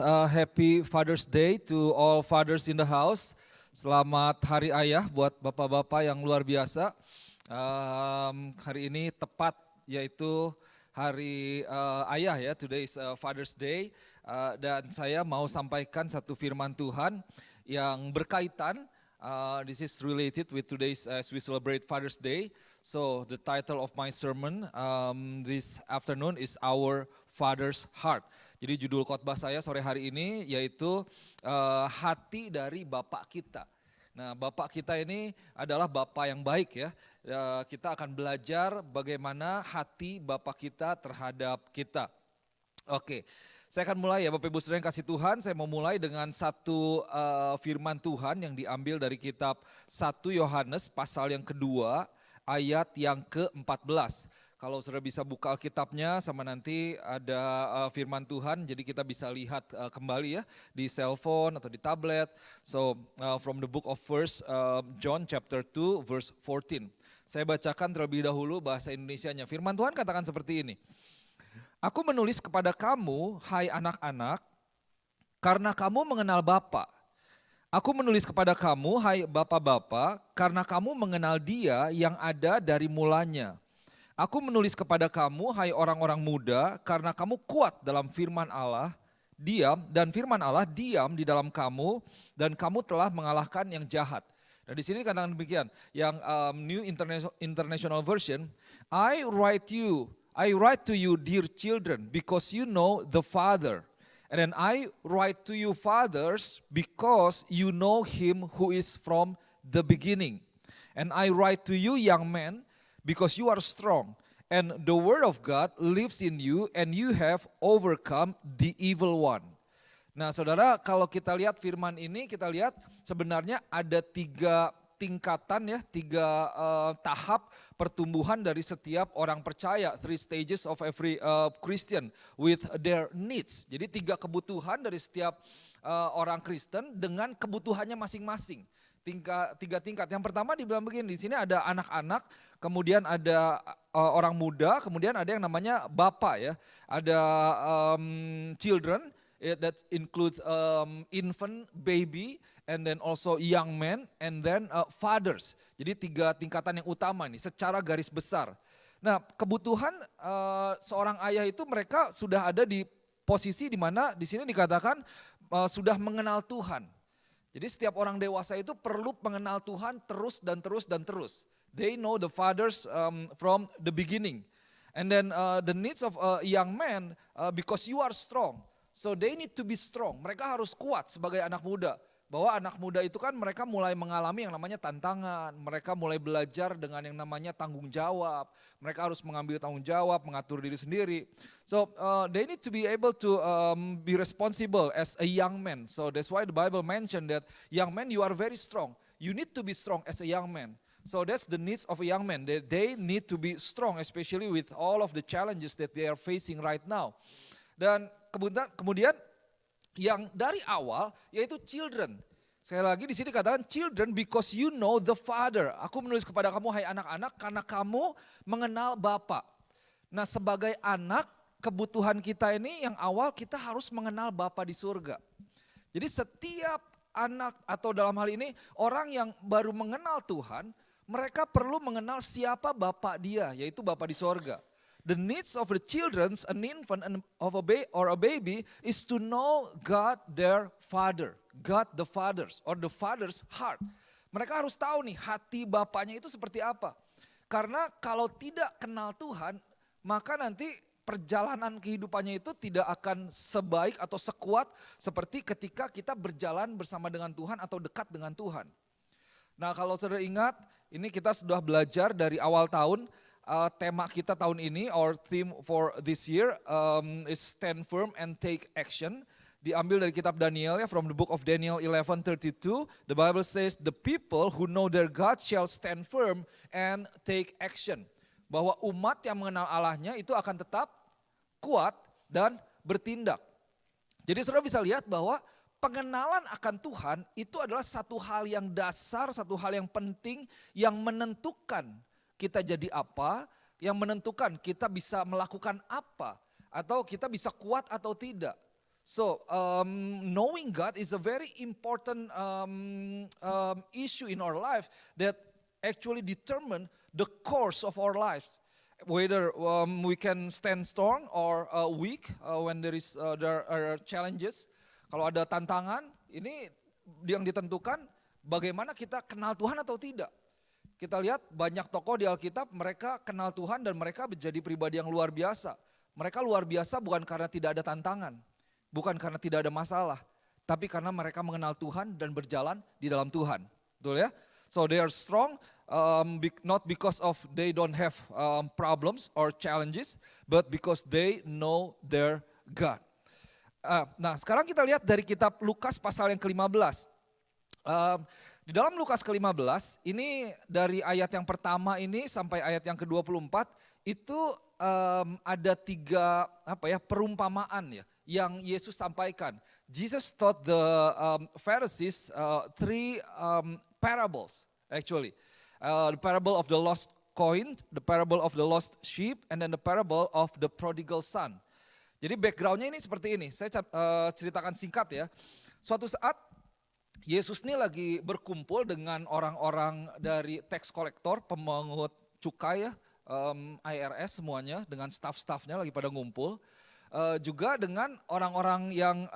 happy Father's Day to all fathers in the house. Selamat Hari Ayah buat bapak-bapak yang luar biasa. Hari ini tepat yaitu Hari Ayah ya, today is Father's Day. Dan saya mau sampaikan satu firman Tuhan yang berkaitan. This is related with today's as we celebrate Father's Day. So the title of my sermon this afternoon is Our Father's Heart. Jadi judul khotbah saya sore hari ini yaitu hati dari Bapak kita. Nah, Bapak kita ini adalah Bapak yang baik ya. Kita akan belajar bagaimana hati Bapak kita terhadap kita. Oke, saya akan mulai ya Bapak Ibu Saudara yang kasih Tuhan. Saya mau mulai dengan satu firman Tuhan yang diambil dari kitab 1 Yohanes pasal yang kedua ayat yang ke-14. Kalau saudara bisa buka Alkitabnya sama nanti ada firman Tuhan, jadi kita bisa lihat kembali ya di cellphone atau di tablet. So from the book of First John chapter 2 verse 14. Saya bacakan terlebih dahulu bahasa Indonesianya. Firman Tuhan katakan seperti ini. Aku menulis kepada kamu, hai anak-anak, karena kamu mengenal Bapa. Aku menulis kepada kamu, hai bapak-bapak, karena kamu mengenal Dia yang ada dari mulanya. Aku menulis kepada kamu, hai orang-orang muda, karena kamu kuat dalam firman Allah, dan firman Allah diam di dalam kamu, dan kamu telah mengalahkan yang jahat. Dan di sini katakan demikian, yang New International Version, I write to you, dear children, because you know the Father. And then I write to you, fathers, because you know Him who is from the beginning. And I write to you, young men, because you are strong, and the word of God lives in you, and you have overcome the evil one. Nah saudara, kalau kita lihat firman ini, kita lihat sebenarnya ada tiga tingkatan ya, tiga tahap pertumbuhan dari setiap orang percaya. 3 stages of every Christian with their needs. Jadi 3 kebutuhan dari setiap orang Kristen dengan kebutuhannya masing-masing. 3 tingkat. Yang pertama dibilang begini, di sini ada anak-anak, kemudian ada orang muda, kemudian ada yang namanya bapak ya. Ada children, that includes infant, baby, and then also young men, and then fathers. Jadi 3 tingkatan yang utama nih secara garis besar. Nah kebutuhan seorang ayah itu mereka sudah ada di posisi di mana di sini dikatakan sudah mengenal Tuhan. Jadi setiap orang dewasa itu perlu mengenal Tuhan terus dan terus dan terus. They know the fathers from the beginning. And then the needs of a young man because you are strong. So they need to be strong. Mereka harus kuat sebagai anak muda. Bahwa anak muda itu kan mereka mulai mengalami yang namanya tantangan. Mereka mulai belajar dengan yang namanya tanggung jawab. Mereka harus mengambil tanggung jawab, mengatur diri sendiri. So they need to be able to be responsible as a young man. So that's why the Bible mentioned that young men, you are very strong. You need to be strong as a young man. So that's the needs of a young man. They need to be strong, especially with all of the challenges that they are facing right now. Dan kemudian yang dari awal yaitu children. Sekali lagi di sini katakan children because you know the Father. Aku menulis kepada kamu hai anak-anak karena kamu mengenal Bapa. Nah sebagai anak kebutuhan kita ini yang awal kita harus mengenal Bapa di surga. Jadi setiap anak atau dalam hal ini orang yang baru mengenal Tuhan, mereka perlu mengenal siapa Bapa dia, yaitu Bapa di surga. The needs of the children, an infant or a baby, is to know God their Father, God the Fathers or the Father's heart. Mereka harus tahu nih hati bapaknya itu seperti apa. Karena kalau tidak kenal Tuhan, maka nanti perjalanan kehidupannya itu tidak akan sebaik atau sekuat seperti ketika kita berjalan bersama dengan Tuhan atau dekat dengan Tuhan. Nah kalau saudara ingat, ini kita sudah belajar dari awal tahun. Tema kita tahun ini, our theme for this year is stand firm and take action. Diambil dari kitab Daniel ya, from the book of Daniel 11:32. The Bible says, the people who know their God shall stand firm and take action. Bahwa umat yang mengenal Allahnya itu akan tetap kuat dan bertindak. Jadi saudara bisa lihat bahwa pengenalan akan Tuhan itu adalah satu hal yang dasar, satu hal yang penting yang menentukan kita jadi apa, yang menentukan kita bisa melakukan apa, atau kita bisa kuat atau tidak. So knowing God is a very important issue in our life that actually determine the course of our lives. Whether we can stand strong or weak when there are challenges. Kalau ada tantangan, ini yang ditentukan bagaimana kita kenal Tuhan atau tidak. Kita lihat banyak tokoh di Alkitab, mereka kenal Tuhan dan mereka menjadi pribadi yang luar biasa. Mereka luar biasa bukan karena tidak ada tantangan, bukan karena tidak ada masalah, tapi karena mereka mengenal Tuhan dan berjalan di dalam Tuhan. Betul ya? So they are strong, not because of they don't have problems or challenges, but because they know their God. Nah sekarang kita lihat dari kitab Lukas pasal yang ke-15. Di dalam Lukas ke-15, ini dari ayat yang pertama ini sampai ayat yang ke-24, itu ada 3 perumpamaan ya yang Yesus sampaikan. Jesus taught the Pharisees 3 parables actually. The parable of the lost coin, the parable of the lost sheep, and then the parable of the prodigal son. Jadi backgroundnya ini seperti ini, saya ceritakan singkat ya. Suatu saat Yesus ini lagi berkumpul dengan orang-orang dari tax collector, pemungut cukai ya, IRS semuanya, dengan staff-staffnya lagi pada ngumpul. Juga dengan orang-orang yang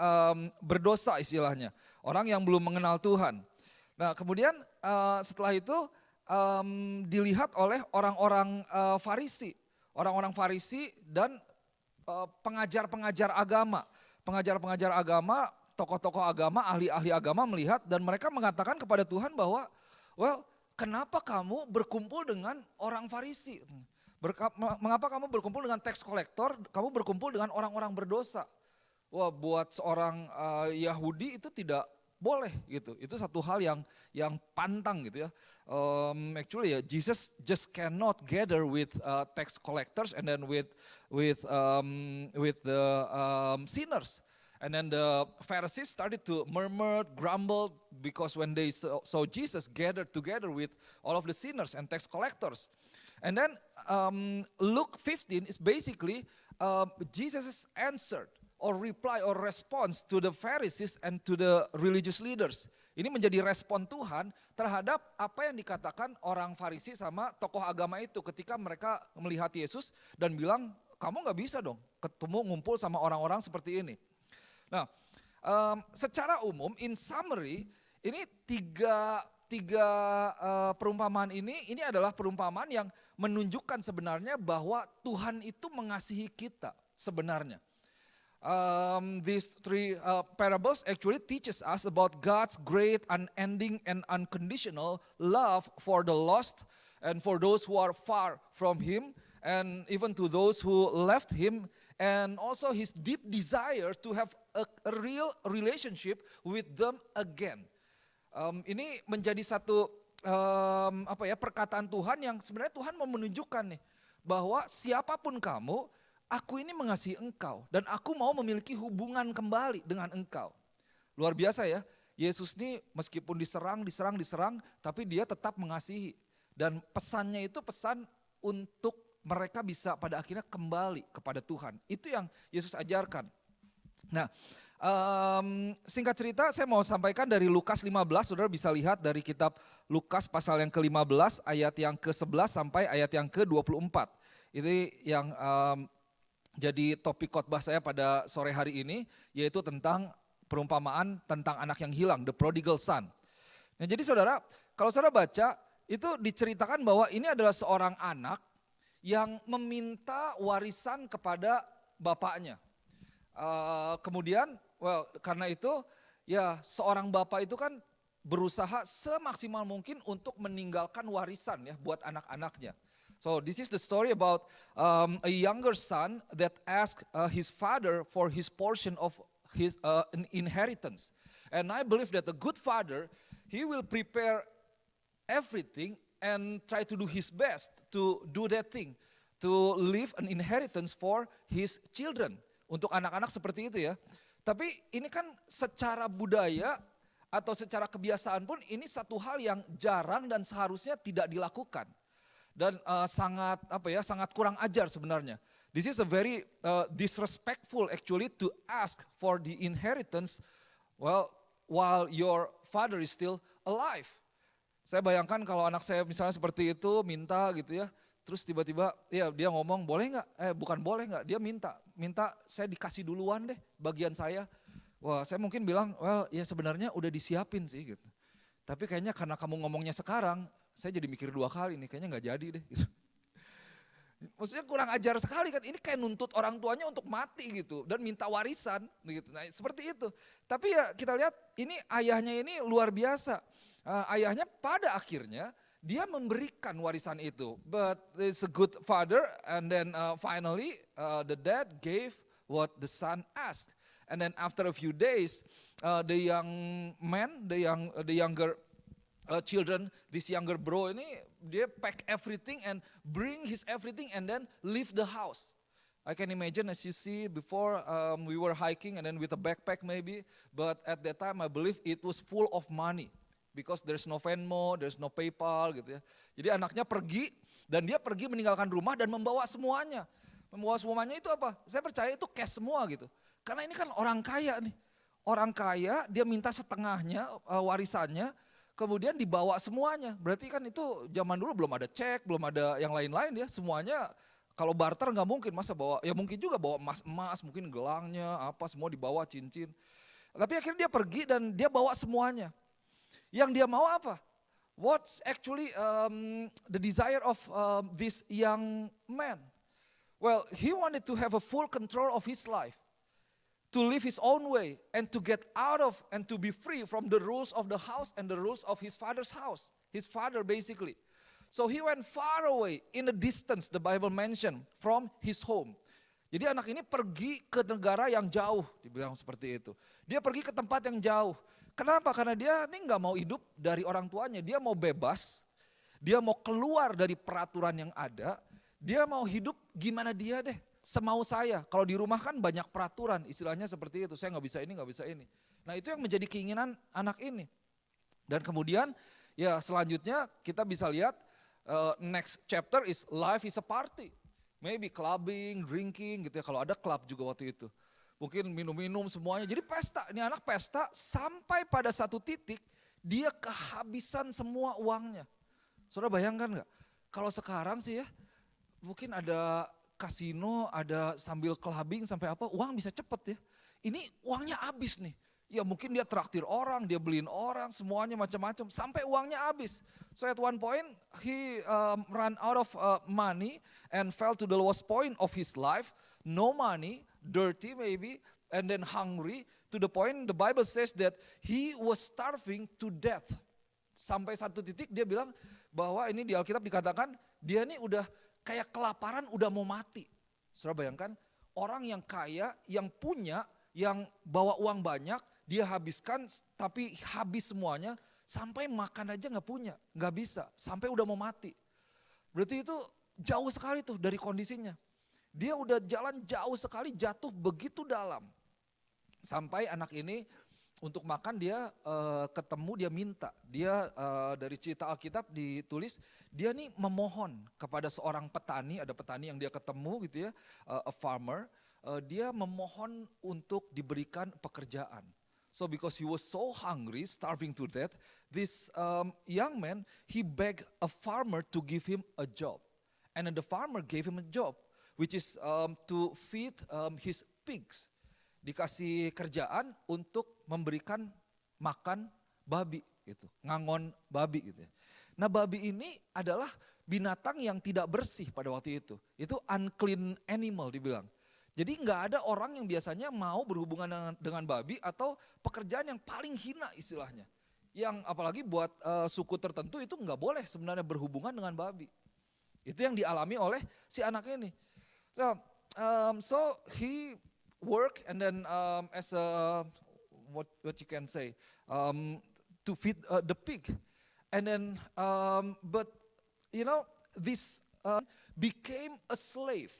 berdosa istilahnya, orang yang belum mengenal Tuhan. Nah kemudian setelah itu dilihat oleh orang-orang Farisi. Orang-orang Farisi dan pengajar-pengajar agama. Pengajar-pengajar agama, tokoh-tokoh agama, ahli-ahli agama melihat dan mereka mengatakan kepada Tuhan bahwa, kenapa kamu berkumpul dengan orang Farisi? Mengapa kamu berkumpul dengan tax collector? Kamu berkumpul dengan orang-orang berdosa. Wah, buat seorang Yahudi itu tidak boleh gitu. Itu satu hal yang pantang gitu ya. Actually ya, Jesus just cannot gather with tax collectors and then with the sinners. And then the Pharisees started to murmur, grumble, because when they saw Jesus gathered together with all of the sinners and tax collectors. And then Luke 15 is basically Jesus' answer or reply or response to the Pharisees and to the religious leaders. Ini menjadi respon Tuhan terhadap apa yang dikatakan orang Farisi sama tokoh agama itu ketika mereka melihat Yesus dan bilang, kamu gak bisa dong ketemu ngumpul sama orang-orang seperti ini. Nah, secara umum, in summary, ini tiga perumpamaan ini adalah perumpamaan yang menunjukkan sebenarnya bahwa Tuhan itu mengasihi kita sebenarnya. These 3 parables actually teaches us about God's great, unending, and unconditional love for the lost and for those who are far from Him, and even to those who left Him. And also his deep desire to have a real relationship with them again. Ini menjadi satu perkataan Tuhan yang sebenarnya Tuhan mau menunjukkan nih bahwa siapapun kamu, aku ini mengasihi engkau dan aku mau memiliki hubungan kembali dengan engkau. Luar biasa ya, Yesus ini meskipun diserang, tapi dia tetap mengasihi. Dan pesannya itu pesan untuk mereka bisa pada akhirnya kembali kepada Tuhan. Itu yang Yesus ajarkan. Nah, singkat cerita saya mau sampaikan dari Lukas 15, saudara bisa lihat dari kitab Lukas pasal yang ke-15 ayat yang ke-11 sampai ayat yang ke-24. Ini yang jadi topik khotbah saya pada sore hari ini, yaitu tentang perumpamaan tentang anak yang hilang, the prodigal son. Nah jadi saudara, kalau saudara baca, itu diceritakan bahwa ini adalah seorang anak yang meminta warisan kepada bapaknya. Kemudian, karena itu ya seorang bapak itu kan berusaha semaksimal mungkin untuk meninggalkan warisan ya buat anak-anaknya. So this is the story about a younger son that asked his father for his portion of his inheritance. And I believe that a good father, he will prepare everything and try to do his best to do that thing, to leave an inheritance for his children. Untuk anak-anak seperti itu ya. Tapi ini kan secara budaya atau secara kebiasaan pun ini satu hal yang jarang dan seharusnya tidak dilakukan. Dan sangat kurang ajar sebenarnya. This is a very disrespectful actually to ask for the inheritance while your father is still alive. Saya bayangkan kalau anak saya misalnya seperti itu minta gitu ya, terus tiba-tiba ya dia ngomong boleh nggak? Bukan boleh nggak, dia minta saya dikasih duluan deh bagian saya. Wah saya mungkin bilang, ya sebenarnya udah disiapin sih gitu. Tapi kayaknya karena kamu ngomongnya sekarang, saya jadi mikir 2 kali nih, kayaknya nggak jadi deh. Gitu. Maksudnya kurang ajar sekali kan, ini kayak nuntut orang tuanya untuk mati gitu dan minta warisan gitu. Nah, seperti itu. Tapi ya kita lihat ini ayahnya ini luar biasa. Ayahnya pada akhirnya dia memberikan warisan itu. But it's a good father and then finally the dad gave what the son asked. And then after a few days the young man, the younger children, this younger bro ini dia pack everything and bring his everything and then leave the house. I can imagine as you see before we were hiking and then with a backpack maybe, but at that time I believe it was full of money because there's no Venmo, there's no PayPal gitu ya. Jadi anaknya pergi dan dia pergi meninggalkan rumah dan membawa semuanya. Membawa semuanya itu apa? Saya percaya itu cash semua gitu. Karena ini kan orang kaya nih. Orang kaya dia minta setengahnya warisannya, kemudian dibawa semuanya. Berarti kan itu zaman dulu belum ada cek, belum ada yang lain-lain ya. Semuanya kalau barter nggak mungkin, masa bawa, ya mungkin juga bawa emas-emas, mungkin gelangnya, apa semua dibawa, cincin. Tapi akhirnya dia pergi dan dia bawa semuanya. Yang dia mau apa? What's actually the desire of this young man? Well, he wanted to have a full control of his life. To live his own way and to get out of and to be free from the rules of the house and the rules of his father's house. His father basically. So he went far away in a distance, the Bible mentioned, from his home. Jadi anak ini pergi ke negara yang jauh, dibilang seperti itu. Dia pergi ke tempat yang jauh. Kenapa? Karena dia ini nggak mau hidup dari orang tuanya. Dia mau bebas, dia mau keluar dari peraturan yang ada, dia mau hidup gimana dia deh. Semau saya, kalau di rumah kan banyak peraturan, istilahnya seperti itu, saya nggak bisa ini, nggak bisa ini. Nah itu yang menjadi keinginan anak ini. Dan kemudian ya selanjutnya kita bisa lihat next chapter is life is a party. Maybe clubbing, drinking gitu ya, kalau ada club juga waktu itu. Mungkin minum-minum semuanya, jadi pesta, ini anak pesta sampai pada satu titik dia kehabisan semua uangnya. Saudara bayangkan nggak? Kalau sekarang sih ya, mungkin ada kasino, ada sambil clubbing sampai apa, uang bisa cepet ya. Ini uangnya habis nih. Ya mungkin dia traktir orang, dia beliin orang, semuanya macam-macam sampai uangnya habis. So at one point he ran out of money and fell to the lowest point of his life. No money, dirty maybe, and then hungry to the point the Bible says that he was starving to death. Sampai satu titik dia bilang bahwa ini di Alkitab dikatakan dia nih udah kayak kelaparan udah mau mati. Saudara bayangkan orang yang kaya, yang punya, yang bawa uang banyak, dia habiskan tapi habis semuanya, sampai makan aja gak punya, gak bisa, sampai udah mau mati. Berarti itu jauh sekali tuh dari kondisinya. Dia udah jalan jauh sekali, jatuh begitu dalam. Sampai anak ini untuk makan dia ketemu, dia minta. Dia dari cerita Alkitab ditulis, dia nih memohon kepada seorang petani, ada petani yang dia ketemu gitu ya, a farmer. Dia memohon untuk diberikan pekerjaan. So because he was so hungry, starving to death, this young man, he begged a farmer to give him a job. And then the farmer gave him a job, which is to feed his pigs. Dikasih kerjaan untuk memberikan makan babi gitu, ngangon babi gitu ya. Nah babi ini adalah binatang yang tidak bersih pada waktu itu. Itu unclean animal dibilang. Jadi nggak ada orang yang biasanya mau berhubungan dengan babi atau pekerjaan yang paling hina istilahnya. Yang apalagi buat suku tertentu itu nggak boleh sebenarnya berhubungan dengan babi. Itu yang dialami oleh si anak ini. Nah, so he work and then as a what you can say to feed the pig, and then but you know this became a slave.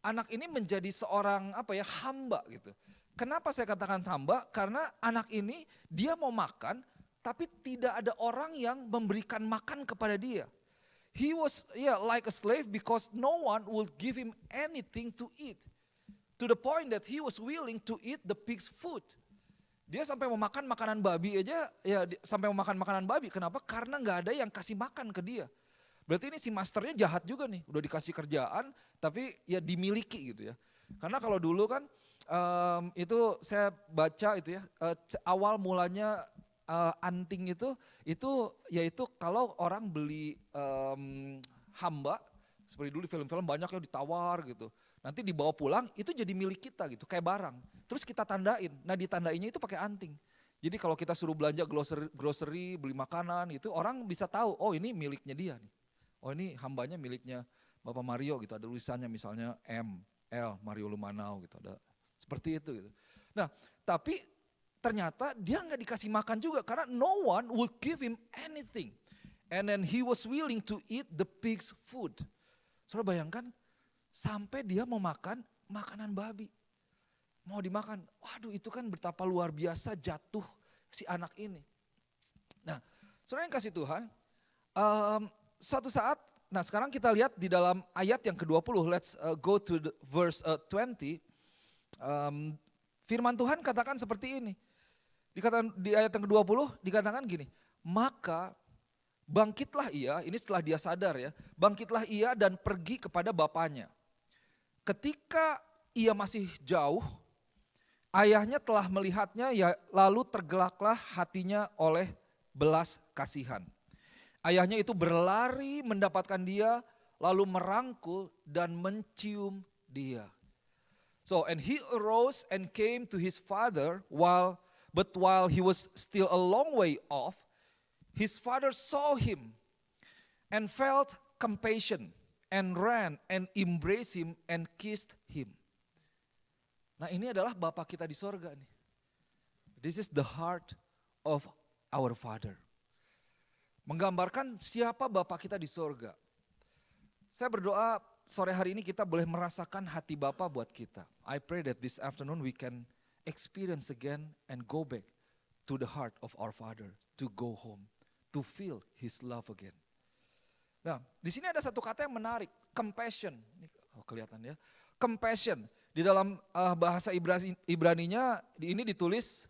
Anak ini menjadi seorang apa ya, hamba gitu. Kenapa saya katakan hamba? Karena anak ini dia mau makan tapi tidak ada orang yang memberikan makan kepada dia. he was like a slave because no one would give him anything to eat. To the point that he was willing to eat the pig's food. Dia sampai mau makan makanan babi aja, sampai mau makan makanan babi. Kenapa? Karena nggak ada yang kasih makan ke dia. Berarti ini si masternya jahat juga nih, udah dikasih kerjaan, tapi ya dimiliki gitu ya. Karena kalau dulu kan itu saya baca itu ya, awal mulanya anting itu yaitu kalau orang beli hamba, seperti dulu di film-film banyak yang ditawar gitu. Nanti dibawa pulang itu jadi milik kita gitu, kayak barang. Terus kita tandain, nah ditandainya itu pakai anting. Jadi kalau kita suruh belanja grocery, beli makanan gitu, orang bisa tahu, oh ini miliknya dia nih. Oh ini hambanya miliknya Bapak Mario gitu, ada tulisannya misalnya M.L. Mario Lumanau gitu, ada seperti itu gitu. Nah tapi ternyata dia nggak dikasih makan juga karena no one would give him anything. And then he was willing to eat the pig's food. Saudara bayangkan sampai dia mau makan makanan babi. Mau dimakan, waduh itu kan betapa luar biasa jatuh si anak ini. Nah saudara yang kasih Tuhan, suatu saat, nah sekarang kita lihat di dalam ayat yang ke-20, let's go to the verse 20. Firman Tuhan katakan seperti ini. Dikatakan di ayat yang ke-20 dikatakan gini, maka bangkitlah ia, ini setelah dia sadar ya, bangkitlah ia dan pergi kepada bapaknya. Ketika ia masih jauh, ayahnya telah melihatnya, ya lalu tergelaklah hatinya oleh belas kasihan. Ayahnya itu berlari mendapatkan dia, lalu merangkul dan mencium dia. So and he arose and came to his father, while he was still a long way off, his father saw him and felt compassion and ran and embraced him and kissed him. Nah ini adalah Bapa kita di sorga nih. This is the heart of our Father. Menggambarkan siapa Bapa kita di sorga. Saya berdoa sore hari ini kita boleh merasakan hati Bapa buat kita. I pray that this afternoon we can experience again and go back to the heart of our Father. To go home, to feel His love again. Nah di sini ada satu kata yang menarik, compassion. Oh, kelihatan ya, compassion. Di dalam bahasa Ibraninya ini ditulis,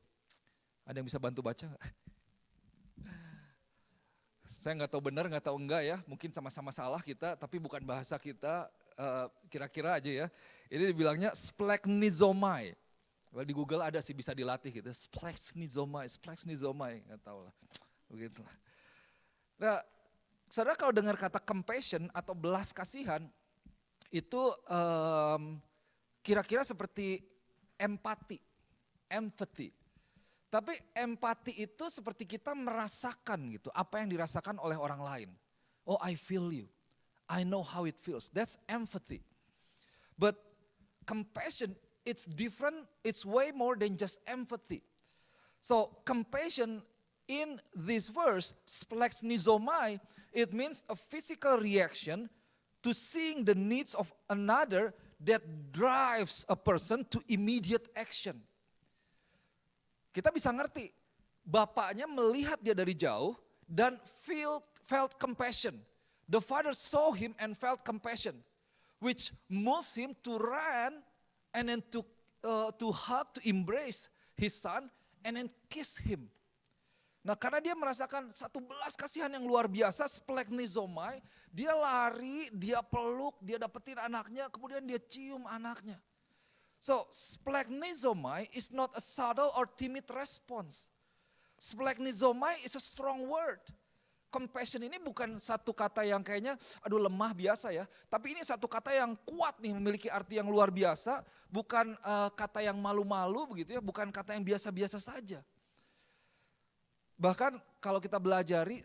ada yang bisa bantu baca nggak? Saya nggak tahu benar, nggak tahu enggak ya, mungkin sama-sama salah kita, tapi bukan bahasa kita, kira-kira aja ya. Ini dibilangnya splagchnizomai. Well, di Google ada sih bisa dilatih gitu, splagchnizomai, nggak tahu lah, begitulah. Nah, saudara kalau dengar kata compassion atau belas kasihan, itu kira-kira seperti empati, empathy. Tapi empati itu seperti kita merasakan gitu, apa yang dirasakan oleh orang lain. Oh I feel you, I know how it feels, that's empathy. But compassion, it's different, it's way more than just empathy. So compassion in this verse, splagchnizomai, it means a physical reaction to seeing the needs of another that drives a person to immediate action. Kita bisa ngerti, bapaknya melihat dia dari jauh dan felt compassion. The father saw him and felt compassion, which moves him to run and then to hug, to embrace his son and then kiss him. Nah karena dia merasakan satu belas kasihan yang luar biasa, splagchnizomai, dia lari, dia peluk, dia dapetin anaknya, kemudian dia cium anaknya. So splagchnizomai is not a subtle or timid response. Splagchnizomai is a strong word. Compassion ini bukan satu kata yang kayaknya aduh lemah biasa ya. Tapi ini satu kata yang kuat nih, memiliki arti yang luar biasa. Bukan kata yang malu-malu begitu ya, bukan kata yang biasa-biasa saja. Bahkan kalau kita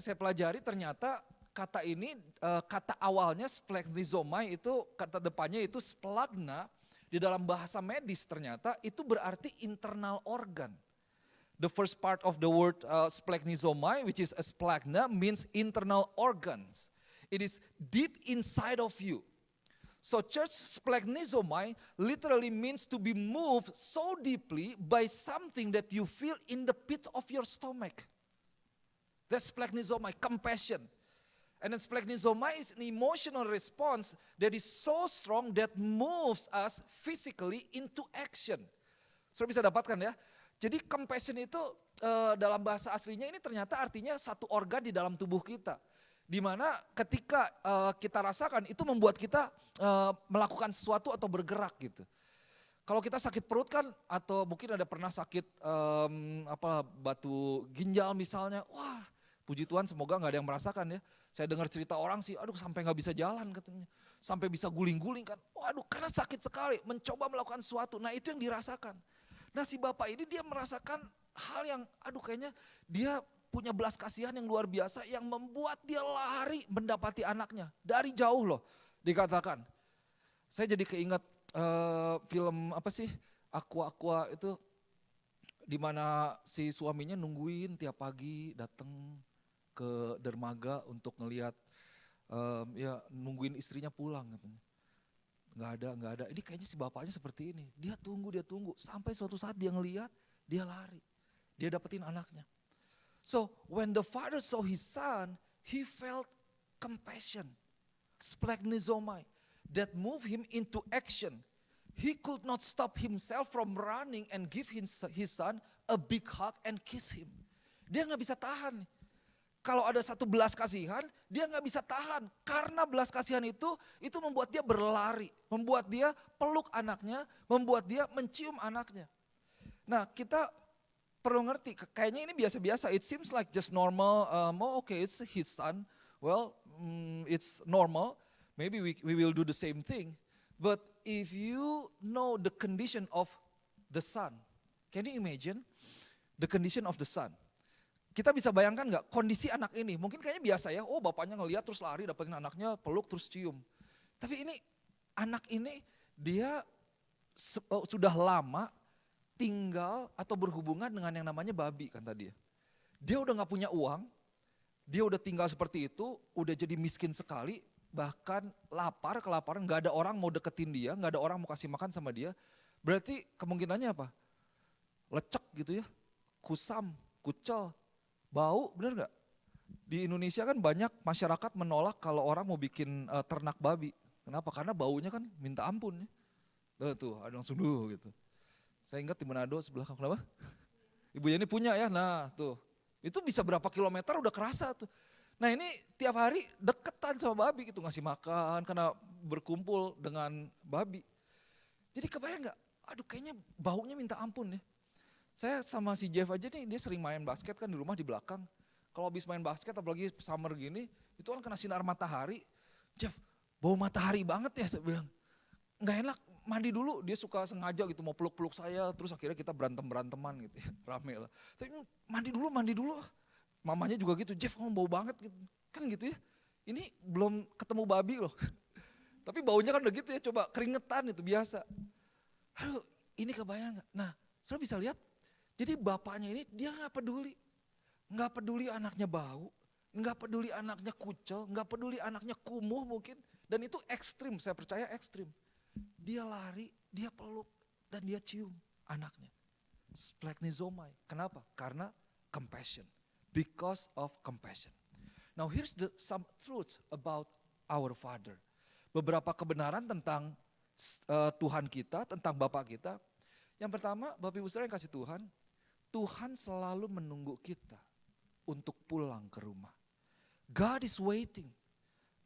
saya pelajari ternyata kata ini, kata awalnya splagchnizomai itu, kata depannya itu splagna. Di dalam bahasa medis ternyata itu berarti internal organ. The first part of the word splagchnizomai, which is a splagna, means internal organs. It is deep inside of you. So church, splagchnizomai literally means to be moved so deeply by something that you feel in the pit of your stomach. That's splagchnizomai, compassion. And then splagchnizomai is an emotional response that is so strong that moves us physically into action. Saudara bisa dapatkan ya. Jadi compassion itu dalam bahasa aslinya ini ternyata artinya satu organ di dalam tubuh kita. Di mana ketika kita rasakan itu membuat kita melakukan sesuatu atau bergerak gitu. Kalau kita sakit perut kan atau mungkin ada pernah sakit batu ginjal misalnya, wah puji Tuhan semoga nggak ada yang merasakan ya. Saya dengar cerita orang sih, aduh sampai nggak bisa jalan katanya. Sampai bisa guling-guling kan, waduh karena sakit sekali, mencoba melakukan sesuatu. Nah itu yang dirasakan. Nah si bapak ini dia merasakan hal yang, aduh kayaknya dia punya belas kasihan yang luar biasa yang membuat dia lari mendapati anaknya. Dari jauh loh dikatakan. Saya jadi keinget film apa sih, Aqua itu di mana si suaminya nungguin tiap pagi datang ke dermaga untuk ngelihat nungguin istrinya pulang katanya. Nggak ada. Ini kayaknya si bapaknya seperti ini. Dia tunggu sampai suatu saat dia ngelihat, dia lari. Dia dapetin anaknya. So when the father saw his son, he felt compassion, splagchnizomai, that moved him into action. He could not stop himself from running and give his son a big hug and kiss him. Dia nggak bisa tahan. Kalau ada satu belas kasihan, dia nggak bisa tahan. Karena belas kasihan itu membuat dia berlari, membuat dia peluk anaknya, membuat dia mencium anaknya. Nah kita perlu ngerti, kayaknya ini biasa-biasa. It seems like just normal, it's his son. Well, it's normal. Maybe we will do the same thing. But if you know the condition of the son, can you imagine the condition of the son? Kita bisa bayangkan nggak kondisi anak ini? Mungkin kayaknya biasa ya, bapaknya ngeliat terus lari dapetin anaknya, peluk terus cium. Tapi ini anak ini dia sudah lama tinggal atau berhubungan dengan yang namanya babi kan tadi ya. Dia udah gak punya uang, dia udah tinggal seperti itu, udah jadi miskin sekali, bahkan kelaparan, gak ada orang mau deketin dia, gak ada orang mau kasih makan sama dia. Berarti kemungkinannya apa? Lecek gitu ya, kusam, kucel, bau, bener gak? Di Indonesia kan banyak masyarakat menolak kalau orang mau bikin ternak babi. Kenapa? Karena baunya kan minta ampun ya. Tuh ada langsung gitu. Saya ingat di Manado sebelah kamu, kenapa? Ibu ini punya ya, nah tuh. Itu bisa berapa kilometer udah kerasa tuh. Nah ini tiap hari deketan sama babi gitu, ngasih makan karena berkumpul dengan babi. Jadi kebayang gak? Aduh kayaknya baunya minta ampun ya. Saya sama si Jeff aja nih, dia sering main basket kan di rumah di belakang. Kalau habis main basket apalagi summer gini, itu kan kena sinar matahari. Jeff, bau matahari banget ya, saya bilang. Nggak enak, mandi dulu, dia suka sengaja gitu mau peluk-peluk saya, terus akhirnya kita berantem-beranteman gitu ya, rame lah. Tapi mandi dulu. Mamanya juga gitu, Jeff kamu bau banget gitu. Kan gitu ya, ini belum ketemu babi loh. Tapi baunya kan udah gitu ya, coba keringetan itu biasa. Aduh ini kebayang gak? Nah saudara bisa lihat, jadi bapaknya ini dia gak peduli. Gak peduli anaknya bau, gak peduli anaknya kucel, gak peduli anaknya kumuh mungkin. Dan itu ekstrim, saya percaya ekstrim. Dia lari, dia peluk, dan dia cium anaknya. Splagchnizomai. Kenapa? Karena compassion. Because of compassion. Now here's some truths about our Father. Beberapa kebenaran tentang Tuhan kita, tentang Bapak kita. Yang pertama, Bapak Ibu Saudara yang kasih Tuhan, Tuhan selalu menunggu kita untuk pulang ke rumah. God is waiting.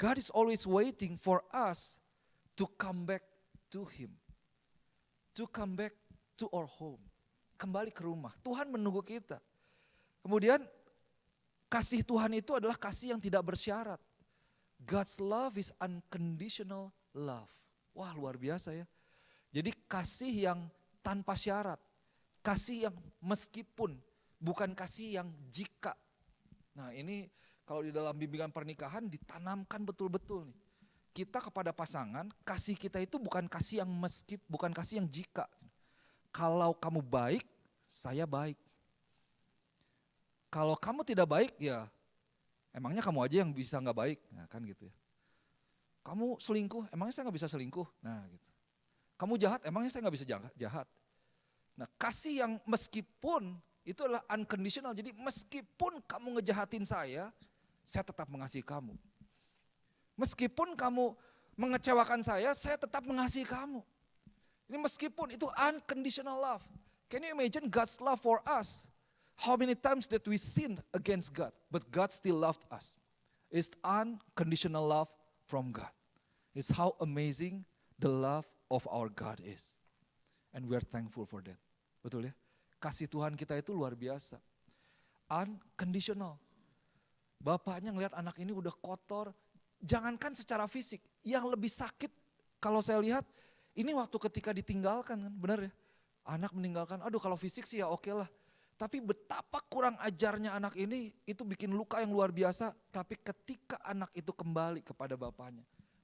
God is always waiting for us to come back to Him. To come back to our home. Kembali ke rumah. Tuhan menunggu kita. Kemudian kasih Tuhan itu adalah kasih yang tidak bersyarat. God's love is unconditional love. Wah luar biasa ya. Jadi kasih yang tanpa syarat. Kasih yang meskipun, bukan kasih yang jika. Nah ini kalau di dalam bimbingan pernikahan ditanamkan betul-betul nih. Kita kepada pasangan, kasih kita itu bukan kasih yang bukan kasih yang jika. Kalau kamu baik, saya baik. Kalau kamu tidak baik ya emangnya kamu aja yang bisa gak baik, nah kan gitu ya. Kamu selingkuh, emangnya saya gak bisa selingkuh, nah gitu. Kamu jahat, emangnya saya gak bisa jahat. Nah kasih yang meskipun itu adalah unconditional, jadi meskipun kamu ngejahatin saya tetap mengasihi kamu. Meskipun kamu mengecewakan saya tetap mengasihi kamu. Ini meskipun itu unconditional love. Can you imagine God's love for us? How many times that we sinned against God, but God still loved us. It's unconditional love from God. It's how amazing the love of our God is. And we are thankful for that. Betul ya? Kasih Tuhan kita itu luar biasa. Unconditional. Bapaknya ngelihat anak ini udah kotor, jangankan secara fisik, yang lebih sakit kalau saya lihat, ini waktu ketika ditinggalkan kan, benar ya? Anak meninggalkan, aduh kalau fisik sih ya oke lah. Tapi betapa kurang ajarnya anak ini, itu bikin luka yang luar biasa. Tapi ketika anak itu kembali kepada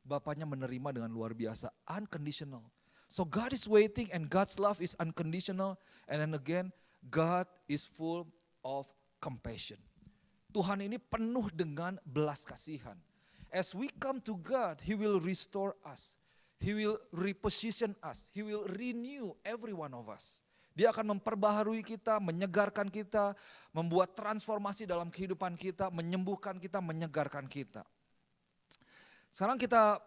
bapaknya menerima dengan luar biasa, unconditional. So God is waiting and God's love is unconditional. And then again, God is full of compassion. Tuhan ini penuh dengan belas kasihan. As we come to God, He will restore us. He will reposition us. He will renew every one of us. Dia akan memperbaharui kita, menyegarkan kita, membuat transformasi dalam kehidupan kita, menyembuhkan kita, menyegarkan kita. Sekarang kita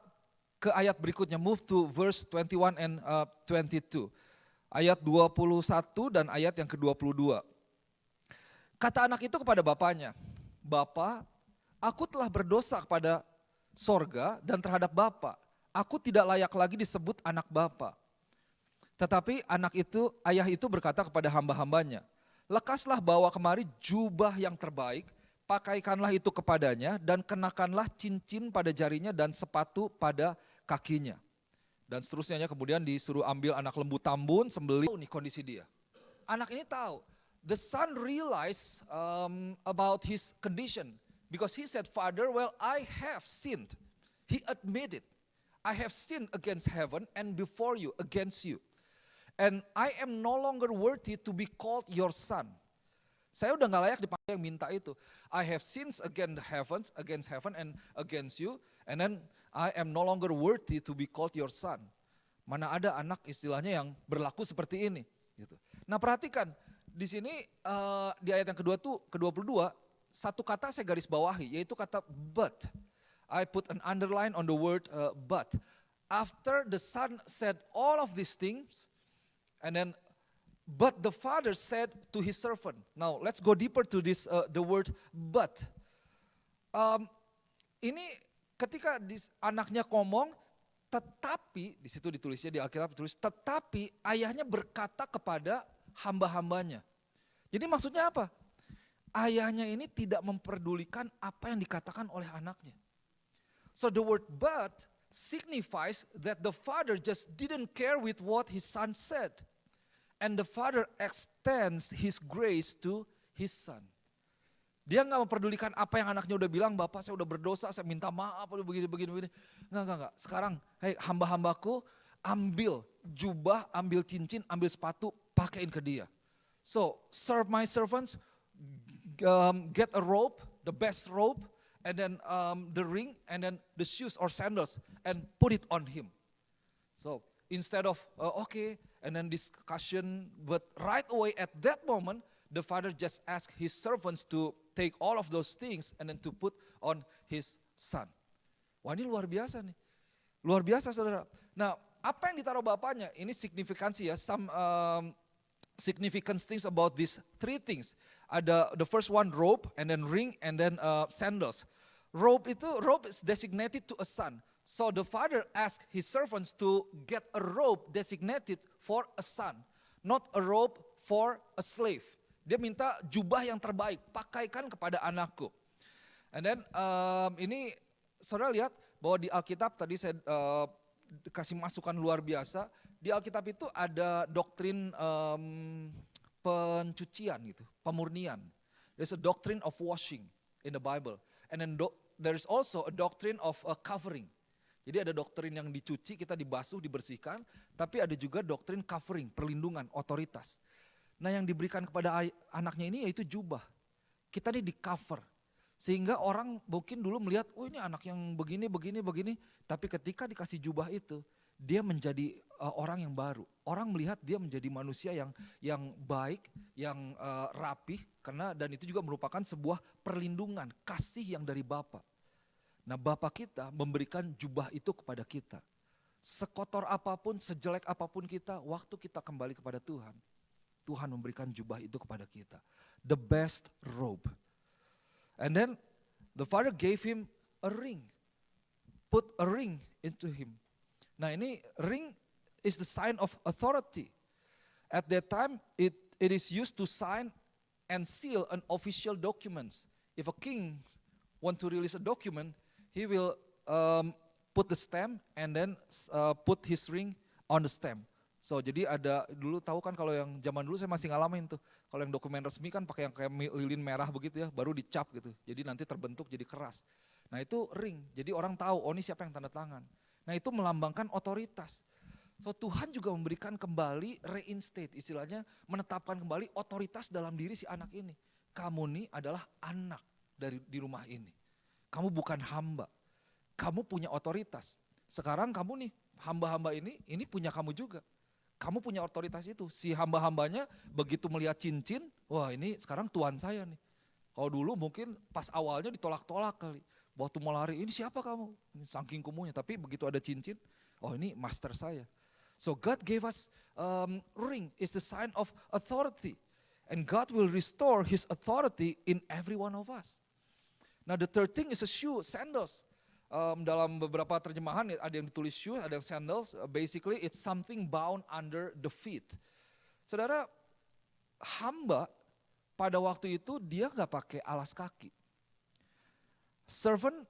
ke ayat berikutnya, move to verse 21 and 22. Ayat 21 dan ayat yang ke-22. Kata anak itu kepada bapaknya, Bapa, aku telah berdosa kepada sorga dan terhadap Bapa. Aku tidak layak lagi disebut anak Bapa. Tetapi ayah itu berkata kepada hamba-hambanya, lekaslah bawa kemari jubah yang terbaik, pakaikanlah itu kepadanya dan kenakanlah cincin pada jarinya dan sepatu pada kakinya. Dan seterusnya kemudian disuruh ambil anak lembu tambun, sembelih. Ini kondisi dia. Anak ini tahu. The son realized about his condition because he said, Father, well, I have sinned. He admitted, I have sinned against heaven and before you, against you. And I am no longer worthy to be called your son. Saya udah gak layak dipanggil yang minta itu. I have sinned against heaven and against you. And then I am no longer worthy to be called your son. Mana ada anak istilahnya yang berlaku seperti ini. Gitu. Nah perhatikan. Di sini di ayat yang ke-22, satu kata saya garis bawahi, yaitu kata but. I put an underline on the word but. After the son said all of these things, and then but the father said to his servant. Now let's go deeper to this the word but. Ini ketika anaknya ngomong, tetapi di situ ditulisnya di Alkitab ditulis, tetapi ayahnya berkata kepada hamba-hambanya. Jadi maksudnya apa? Ayahnya ini tidak memperdulikan apa yang dikatakan oleh anaknya. So the word but signifies that the father just didn't care with what his son said. And the father extends his grace to his son. Dia gak memperdulikan apa yang anaknya udah bilang, Bapak saya udah berdosa, saya minta maaf, begini. Enggak. Sekarang, hey hamba-hambaku, ambil jubah, ambil cincin, ambil sepatu, pakaiin ke dia. So, serve my servants, get a robe, the best robe, and then the ring, and then the shoes or sandals, and put it on him. So, instead of, okay, and then discussion, but right away at that moment, the father just asked his servants to take all of those things, and then to put on his son. Wah ini luar biasa nih, luar biasa saudara. Nah, apa yang ditaruh bapaknya, ini signifikansi ya, some significant things about these three things. Ada the first one robe, and then ring, and then sandals. Robe is designated to a son. So the father asked his servants to get a robe designated for a son, not a robe for a slave. Dia minta jubah yang terbaik, pakaikan kepada anakku. And then ini saudara lihat bahwa di Alkitab tadi saya kasih masukan luar biasa. Di Alkitab itu ada doktrin pencucian gitu, pemurnian. There's a doctrine of washing in the Bible. And then there is also a doctrine of covering. Jadi ada doktrin yang dicuci, kita dibasuh, dibersihkan. Tapi ada juga doktrin covering, perlindungan, otoritas. Nah yang diberikan kepada anaknya ini yaitu jubah. Kita ini di cover. Sehingga orang mungkin dulu melihat, oh ini anak yang begini. Tapi ketika dikasih jubah itu, dia menjadi orang yang baru. Orang melihat dia menjadi manusia yang baik, yang rapih. Dan itu juga merupakan sebuah perlindungan, kasih yang dari Bapa. Nah, Bapa kita memberikan jubah itu kepada kita. Sekotor apapun, sejelek apapun kita, waktu kita kembali kepada Tuhan, Tuhan memberikan jubah itu kepada kita. The best robe. And then the Father gave him a ring. Put a ring into him. Nah, ini ring is the sign of authority. At that time, it is used to sign and seal an official documents. If a king want to release a document, he will put the stamp and then put his ring on the stamp. So jadi ada, dulu tahu kan kalau yang zaman dulu saya masih ngalamin tuh, kalau yang dokumen resmi kan pakai yang kayak lilin merah begitu ya, baru dicap gitu. Jadi nanti terbentuk jadi keras. Nah itu ring, jadi orang tahu, oh ini siapa yang tanda tangan. Nah itu melambangkan otoritas. So Tuhan juga memberikan kembali reinstate, istilahnya menetapkan kembali otoritas dalam diri si anak ini. Kamu nih adalah anak di rumah ini. Kamu bukan hamba, kamu punya otoritas. Sekarang kamu nih hamba-hamba ini punya kamu juga. Kamu punya otoritas itu. Si hamba-hambanya begitu melihat cincin, wah ini sekarang tuan saya nih. Kalau dulu mungkin pas awalnya ditolak-tolak kali. Waktu mau lari, ini siapa kamu? Ini saking kumunya, tapi begitu ada cincin, oh ini master saya. So God gave us ring is the sign of authority. And God will restore his authority in every one of us. Now the third thing is a shoe, sandals. Dalam beberapa terjemahan ada yang ditulis shoe, ada yang sandals. Basically it's something bound under the feet. Saudara, hamba pada waktu itu dia gak pakai alas kaki. Servant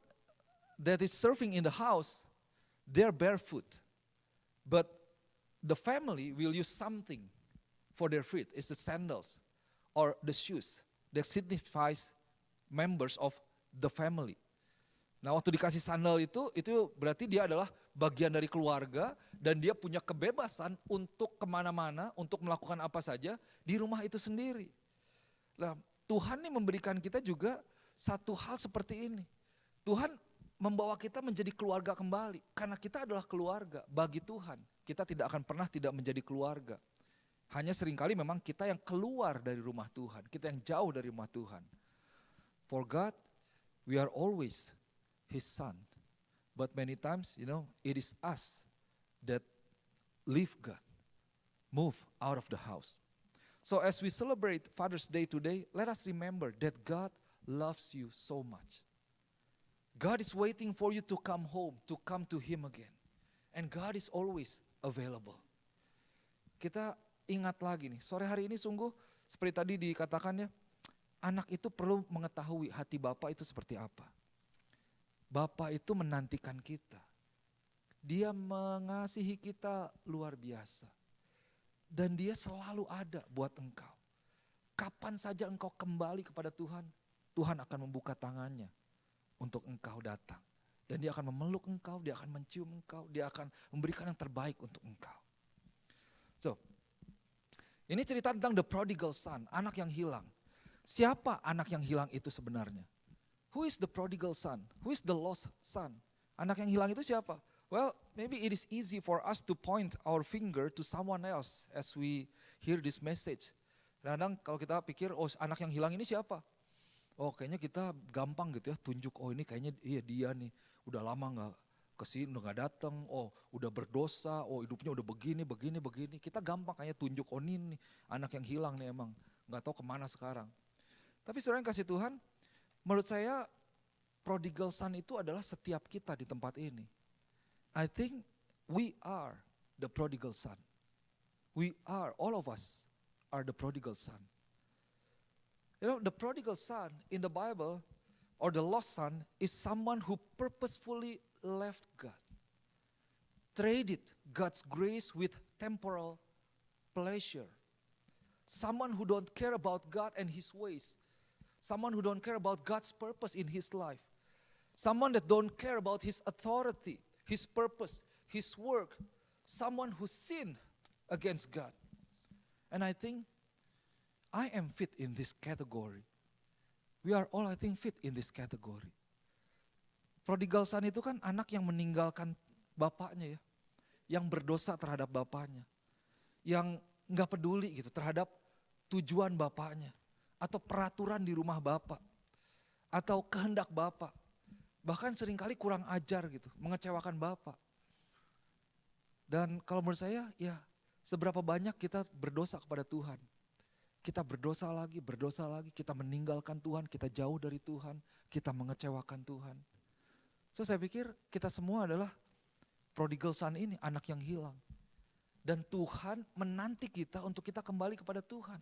that is serving in the house, they're barefoot. But the family will use something for their feet. It's the sandals or the shoes that signifies members of the family. Nah waktu dikasih sandal itu berarti dia adalah bagian dari keluarga dan dia punya kebebasan untuk kemana-mana, untuk melakukan apa saja di rumah itu sendiri. Nah Tuhan nih memberikan kita juga satu hal seperti ini. Tuhan membawa kita menjadi keluarga kembali karena kita adalah keluarga bagi Tuhan. Kita tidak akan pernah tidak menjadi keluarga. Hanya seringkali memang kita yang keluar dari rumah Tuhan, kita yang jauh dari rumah Tuhan. For God, we are always His son. But many times, it is us that leave God, move out of the house. So as we celebrate Father's Day today, let us remember that God loves you so much. God is waiting for you to come home, to come to Him again. And God is always available. Kita ingat lagi nih, sore hari ini sungguh seperti tadi dikatakannya, anak itu perlu mengetahui hati Bapa itu seperti apa. Bapa itu menantikan kita. Dia mengasihi kita luar biasa. Dan dia selalu ada buat engkau. Kapan saja engkau kembali kepada Tuhan, Tuhan akan membuka tangannya untuk engkau datang. Dan dia akan memeluk engkau, dia akan mencium engkau, dia akan memberikan yang terbaik untuk engkau. So, ini cerita tentang the prodigal son, anak yang hilang. Siapa anak yang hilang itu sebenarnya? Who is the prodigal son? Who is the lost son? Anak yang hilang itu siapa? Well, maybe it is easy for us to point our finger to someone else as we hear this message. Kadang kalau kita pikir, oh anak yang hilang ini siapa? Oh kayaknya kita gampang gitu ya, tunjuk, oh ini kayaknya iya dia nih. Udah lama gak kesini, udah gak datang, oh udah berdosa, oh hidupnya udah begini. Kita gampang kayaknya tunjuk, oh ini nih, anak yang hilang nih emang. Gak tahu kemana sekarang. Tapi saudara yang kasih Tuhan, menurut saya prodigal son itu adalah setiap kita di tempat ini. I think we are the prodigal son. All of us are the prodigal son. The prodigal son in the Bible or the lost son is someone who purposefully left God. Traded God's grace with temporal pleasure. Someone who don't care about God and His ways. Someone who don't care about God's purpose in his life. Someone that don't care about His authority, His purpose, His work. Someone who sinned against God. And I think I am fit in this category. We are all I think fit in this category. Prodigal son itu kan anak yang meninggalkan bapaknya ya. Yang berdosa terhadap bapaknya. Yang gak peduli gitu terhadap tujuan bapaknya. Atau peraturan di rumah bapak, atau kehendak bapak. Bahkan seringkali kurang ajar gitu, mengecewakan Bapak. Dan kalau menurut saya, ya seberapa banyak kita berdosa kepada Tuhan. Kita berdosa lagi, kita meninggalkan Tuhan, kita jauh dari Tuhan, kita mengecewakan Tuhan. So saya pikir kita semua adalah prodigal son ini, anak yang hilang. Dan Tuhan menanti kita untuk kita kembali kepada Tuhan.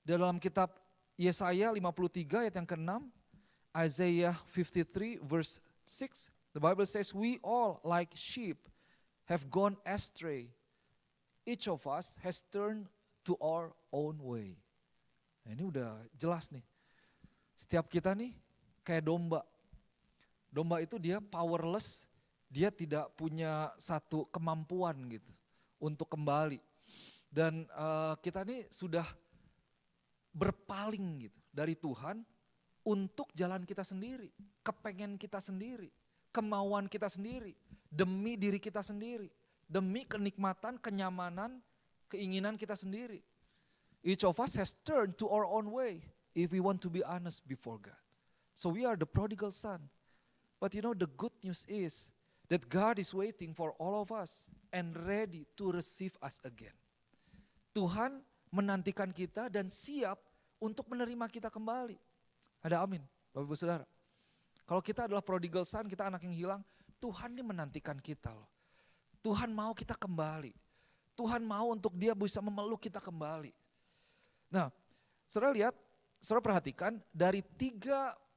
Dalam kitab Yesaya 53 ayat yang ke-6, Isaiah 53 verse 6, the Bible says, we all like sheep have gone astray. Each of us has turned to our own way. Nah, ini udah jelas nih. Setiap kita nih kayak domba. Domba itu dia powerless, dia tidak punya satu kemampuan gitu untuk kembali. Dan kita nih sudah berpaling gitu dari Tuhan untuk jalan kita sendiri, kepengen kita sendiri, kemauan kita sendiri, demi diri kita sendiri, demi kenikmatan, kenyamanan, keinginan kita sendiri. Each of us has turned to our own way if we want to be honest before God. So we are the prodigal son. But you know the good news is that God is waiting for all of us and ready to receive us again. Tuhan menantikan kita dan siap untuk menerima kita kembali. Ada amin, Bapak Ibu Saudara. Kalau kita adalah prodigal son, kita anak yang hilang, Tuhan ini menantikan kita loh. Tuhan mau kita kembali. Tuhan mau untuk dia bisa memeluk kita kembali. Nah, saudara lihat, saudara perhatikan dari 3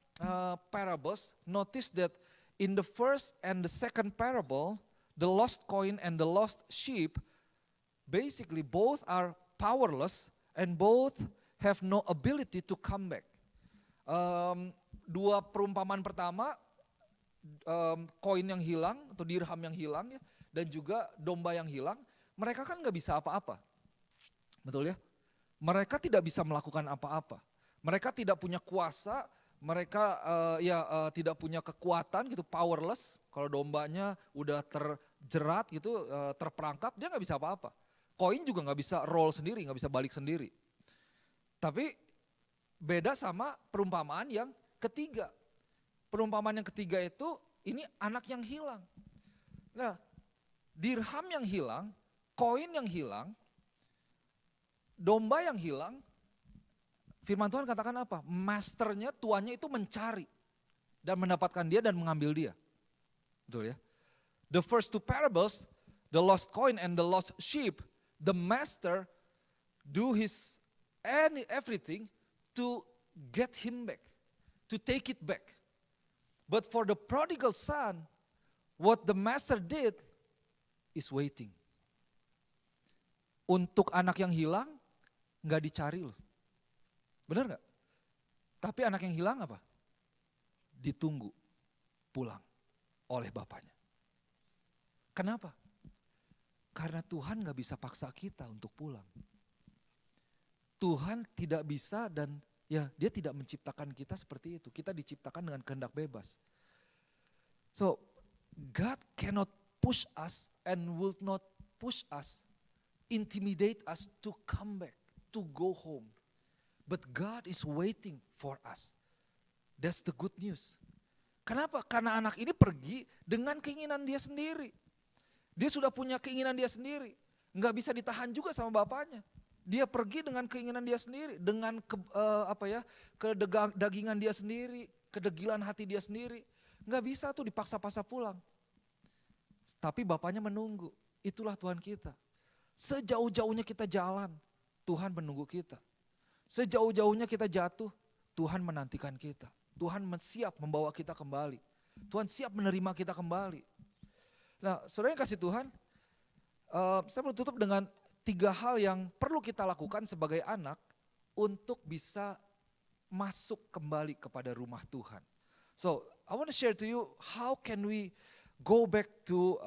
parables, notice that in the first and the second parable, the lost coin and the lost sheep, basically both are powerless and both have no ability to come back. Dua perumpamaan pertama, koin yang hilang atau dirham yang hilang ya, dan juga domba yang hilang, mereka kan gak bisa apa-apa. Betul ya? Mereka tidak bisa melakukan apa-apa. Mereka tidak punya kuasa, mereka tidak punya kekuatan gitu, powerless. Kalau dombanya udah terjerat gitu, terperangkap, dia gak bisa apa-apa. Koin juga gak bisa roll sendiri, gak bisa balik sendiri. Tapi beda sama perumpamaan yang ketiga. Perumpamaan yang ketiga itu, ini anak yang hilang. Nah, dirham yang hilang, koin yang hilang, domba yang hilang, firman Tuhan katakan apa? Masternya, tuannya itu mencari dan mendapatkan dia dan mengambil dia. Betul ya? The first two parables, the lost coin and the lost sheep, the master do his everything to get him back, to take it back. But for the prodigal son, what the master did is waiting. Untuk anak yang hilang, gak dicari loh. Benar gak? Tapi anak yang hilang apa? Ditunggu pulang oleh bapaknya. Kenapa? Karena Tuhan gak bisa paksa kita untuk pulang. Tuhan tidak bisa dan ya dia tidak menciptakan kita seperti itu. Kita diciptakan dengan kehendak bebas. So God cannot push us and will not push us, intimidate us to come back, to go home. But God is waiting for us. That's the good news. Kenapa? Karena anak ini pergi dengan keinginan dia sendiri. Dia sudah punya keinginan dia sendiri. Nggak bisa ditahan juga sama bapaknya. Dia pergi dengan keinginan dia sendiri, dengan kedagingan dia sendiri, kedegilan hati dia sendiri. Nggak bisa tuh dipaksa-paksa pulang. Tapi bapaknya menunggu. Itulah Tuhan kita. Sejauh-jauhnya kita jalan, Tuhan menunggu kita. Sejauh-jauhnya kita jatuh, Tuhan menantikan kita. Tuhan siap membawa kita kembali. Tuhan siap menerima kita kembali. Nah, saudara yang kasih Tuhan, saya mau tutup dengan 3 hal yang perlu kita lakukan sebagai anak untuk bisa masuk kembali kepada rumah Tuhan. So, I want to share to you how can we go back to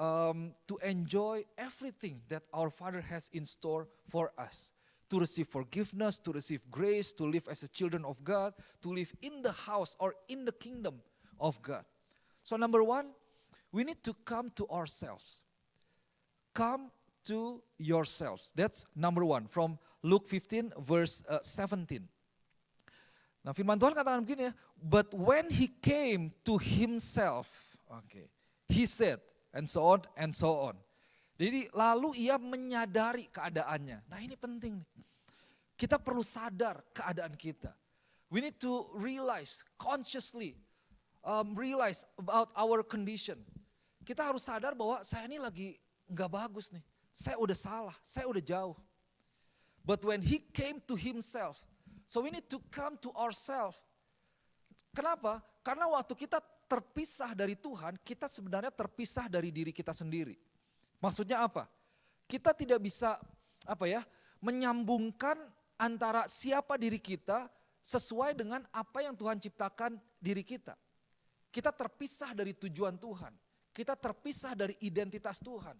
enjoy everything that our Father has in store for us. To receive forgiveness, to receive grace, to live as a children of God, to live in the house or in the kingdom of God. So number 1, we need to come to ourselves. Come to yourselves. That's number 1 from Luke 15 verse 17. Nah firman Tuhan katakan begini ya, but when he came to himself, he said, and so on, and so on. Jadi lalu ia menyadari keadaannya. Nah ini penting nih. Kita perlu sadar keadaan kita. We need to realize, consciously realize about our condition. Kita harus sadar bahwa saya ini lagi gak bagus nih. Saya udah salah, saya udah jauh. But when he came to himself, so we need to come to ourselves. Kenapa? Karena waktu kita terpisah dari Tuhan, kita sebenarnya terpisah dari diri kita sendiri. Maksudnya apa? Kita tidak bisa menyambungkan antara siapa diri kita sesuai dengan apa yang Tuhan ciptakan diri kita. Kita terpisah dari tujuan Tuhan. Kita terpisah dari identitas Tuhan.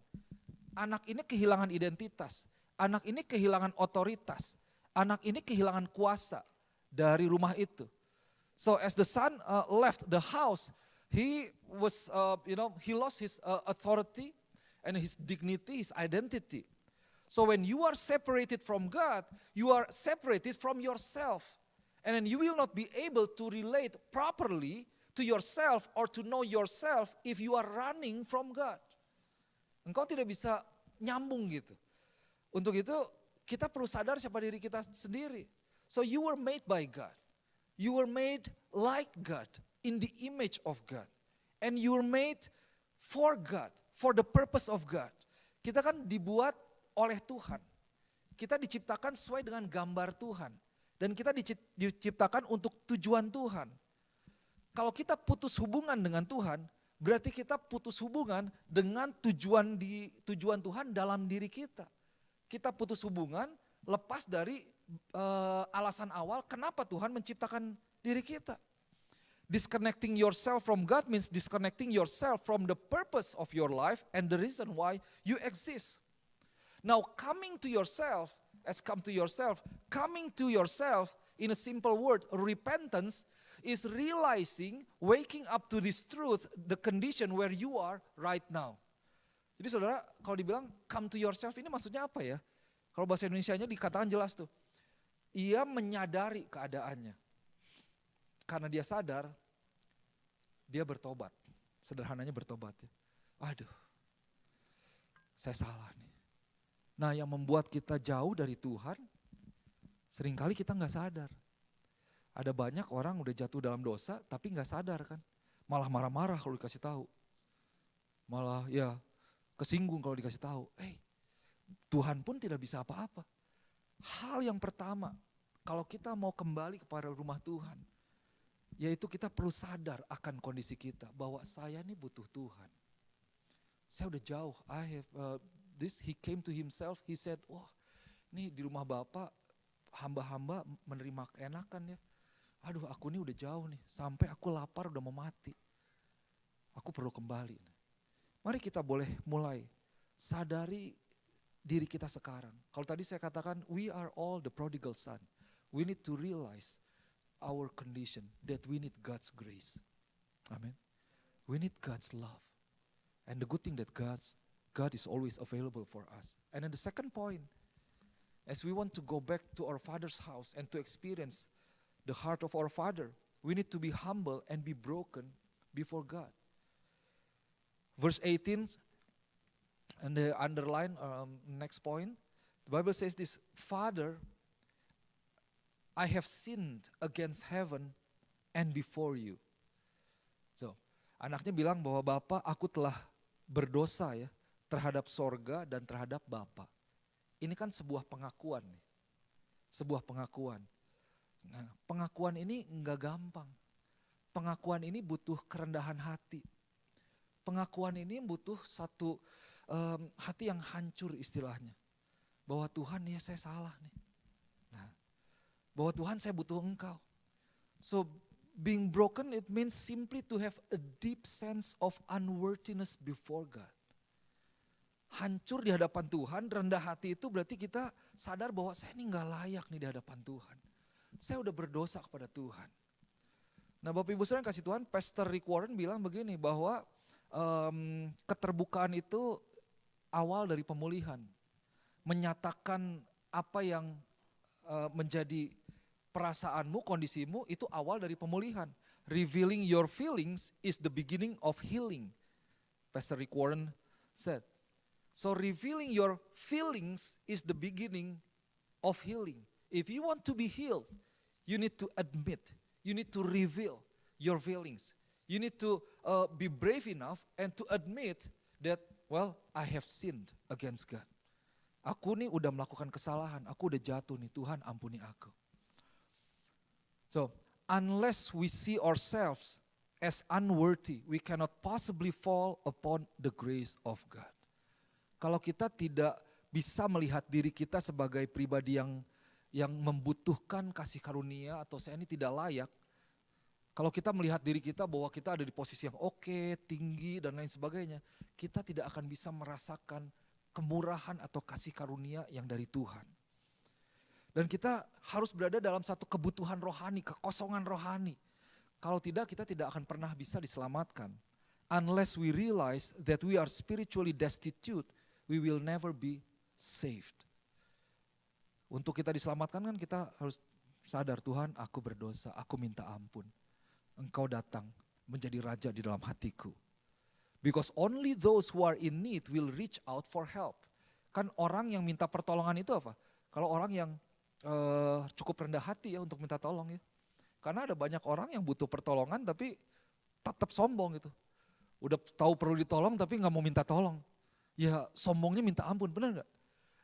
Anak ini kehilangan identitas. Anak ini kehilangan otoritas. Anak ini kehilangan kuasa dari rumah itu. So as the son left the house, he was, he lost his authority and his dignity, his identity. So when you are separated from God, you are separated from yourself. And then you will not be able to relate properly to yourself or to know yourself if you are running from God. Engkau tidak bisa nyambung gitu. Untuk itu kita perlu sadar siapa diri kita sendiri. So you were made by God. You were made like God, in the image of God. And you were made for God, for the purpose of God. Kita kan dibuat oleh Tuhan. Kita diciptakan sesuai dengan gambar Tuhan. Dan kita diciptakan untuk tujuan Tuhan. Kalau kita putus hubungan dengan Tuhan, berarti kita putus hubungan dengan tujuan Tuhan dalam diri kita. Kita putus hubungan lepas dari alasan awal kenapa Tuhan menciptakan diri kita. Disconnecting yourself from God means disconnecting yourself from the purpose of your life and the reason why you exist. Now coming to yourself in a simple word, repentance is realizing, waking up to this truth, the condition where you are right now. Jadi saudara, kalau dibilang come to yourself ini maksudnya apa ya? Kalau bahasa Indonesianya dikatakan jelas tuh. Ia menyadari keadaannya. Karena dia sadar, dia bertobat. Sederhananya bertobat ya. Aduh, saya salah nih. Nah yang membuat kita jauh dari Tuhan, seringkali kita gak sadar. Ada banyak orang udah jatuh dalam dosa tapi gak sadar kan. Malah marah-marah kalau dikasih tahu. Malah ya kesinggung kalau dikasih tahu. Tuhan pun tidak bisa apa-apa. Hal yang pertama, kalau kita mau kembali kepada rumah Tuhan, yaitu kita perlu sadar akan kondisi kita. Bahwa saya ini butuh Tuhan. Saya udah jauh, he came to himself, he said, ini di rumah Bapak, hamba-hamba menerima keenakan ya. Aduh aku ini udah jauh nih, sampai aku lapar udah mau mati. Aku perlu kembali. Mari kita boleh mulai sadari diri kita sekarang. Kalau tadi saya katakan, we are all the prodigal son. We need to realize our condition, that we need God's grace. Amen. We need God's love. And the good thing that God is always available for us. And then the second point, as we want to go back to our Father's house and to experience the heart of our Father, we need to be humble and be broken before God. Verse 18, and the underline, next point, the Bible says this, Father, I have sinned against heaven and before you. So, anaknya bilang bahwa Bapak, aku telah berdosa ya, terhadap sorga dan terhadap Bapa. Ini kan sebuah pengakuan nih. Sebuah pengakuan. Nah, pengakuan ini enggak gampang. Pengakuan ini butuh kerendahan hati. Pengakuan ini butuh satu hati yang hancur istilahnya. Bahwa Tuhan ya saya salah nih. Nah, bahwa Tuhan saya butuh Engkau. So being broken it means simply to have a deep sense of unworthiness before God. Hancur di hadapan Tuhan, rendah hati itu berarti kita sadar bahwa saya ini gak layak nih di hadapan Tuhan. Saya udah berdosa kepada Tuhan. Nah Bapak Ibu Saudara kasih Tuhan, Pastor Rick Warren bilang begini bahwa keterbukaan itu awal dari pemulihan. Menyatakan apa yang menjadi perasaanmu, kondisimu itu awal dari pemulihan. Revealing your feelings is the beginning of healing. Pastor Rick Warren said. So revealing your feelings is the beginning of healing. If you want to be healed, you need to admit, you need to reveal your feelings. You need to be brave enough and to admit that, well, I have sinned against God. Aku nih udah melakukan kesalahan, aku udah jatuh nih, Tuhan ampuni aku. So, unless we see ourselves as unworthy, we cannot possibly fall upon the grace of God. Kalau kita tidak bisa melihat diri kita sebagai pribadi yang membutuhkan kasih karunia atau saya ini tidak layak, kalau kita melihat diri kita bahwa kita ada di posisi yang oke, tinggi dan lain sebagainya, kita tidak akan bisa merasakan kemurahan atau kasih karunia yang dari Tuhan. Dan kita harus berada dalam satu kebutuhan rohani, kekosongan rohani. Kalau tidak, kita tidak akan pernah bisa diselamatkan. Unless we realize that we are spiritually destitute, we will never be saved. Untuk kita diselamatkan kan kita harus sadar, Tuhan aku berdosa, aku minta ampun. Engkau datang menjadi raja di dalam hatiku. Because only those who are in need will reach out for help. Kan orang yang minta pertolongan itu apa? Kalau orang yang cukup rendah hati ya untuk minta tolong ya. Karena ada banyak orang yang butuh pertolongan tapi tetap sombong gitu. Udah tahu perlu ditolong tapi gak mau minta tolong. Ya sombongnya minta ampun, benar gak?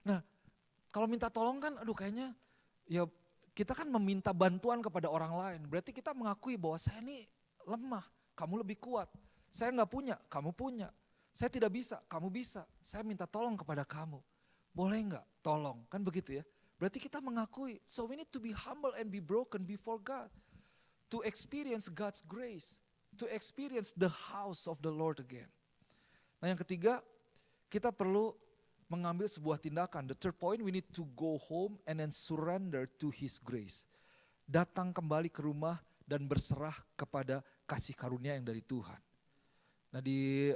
Nah kalau minta tolong kan aduh kayaknya ya kita kan meminta bantuan kepada orang lain. Berarti kita mengakui bahwa saya ini lemah, kamu lebih kuat. Saya gak punya, kamu punya. Saya tidak bisa, kamu bisa. Saya minta tolong kepada kamu. Boleh gak tolong? Kan begitu ya. Berarti kita mengakui. So we need to be humble and be broken before God. To experience God's grace. To experience the house of the Lord again. Nah yang ketiga, kita perlu mengambil sebuah tindakan. The third point, we need to go home and then surrender to His grace. Datang kembali ke rumah dan berserah kepada kasih karunia yang dari Tuhan. Nah di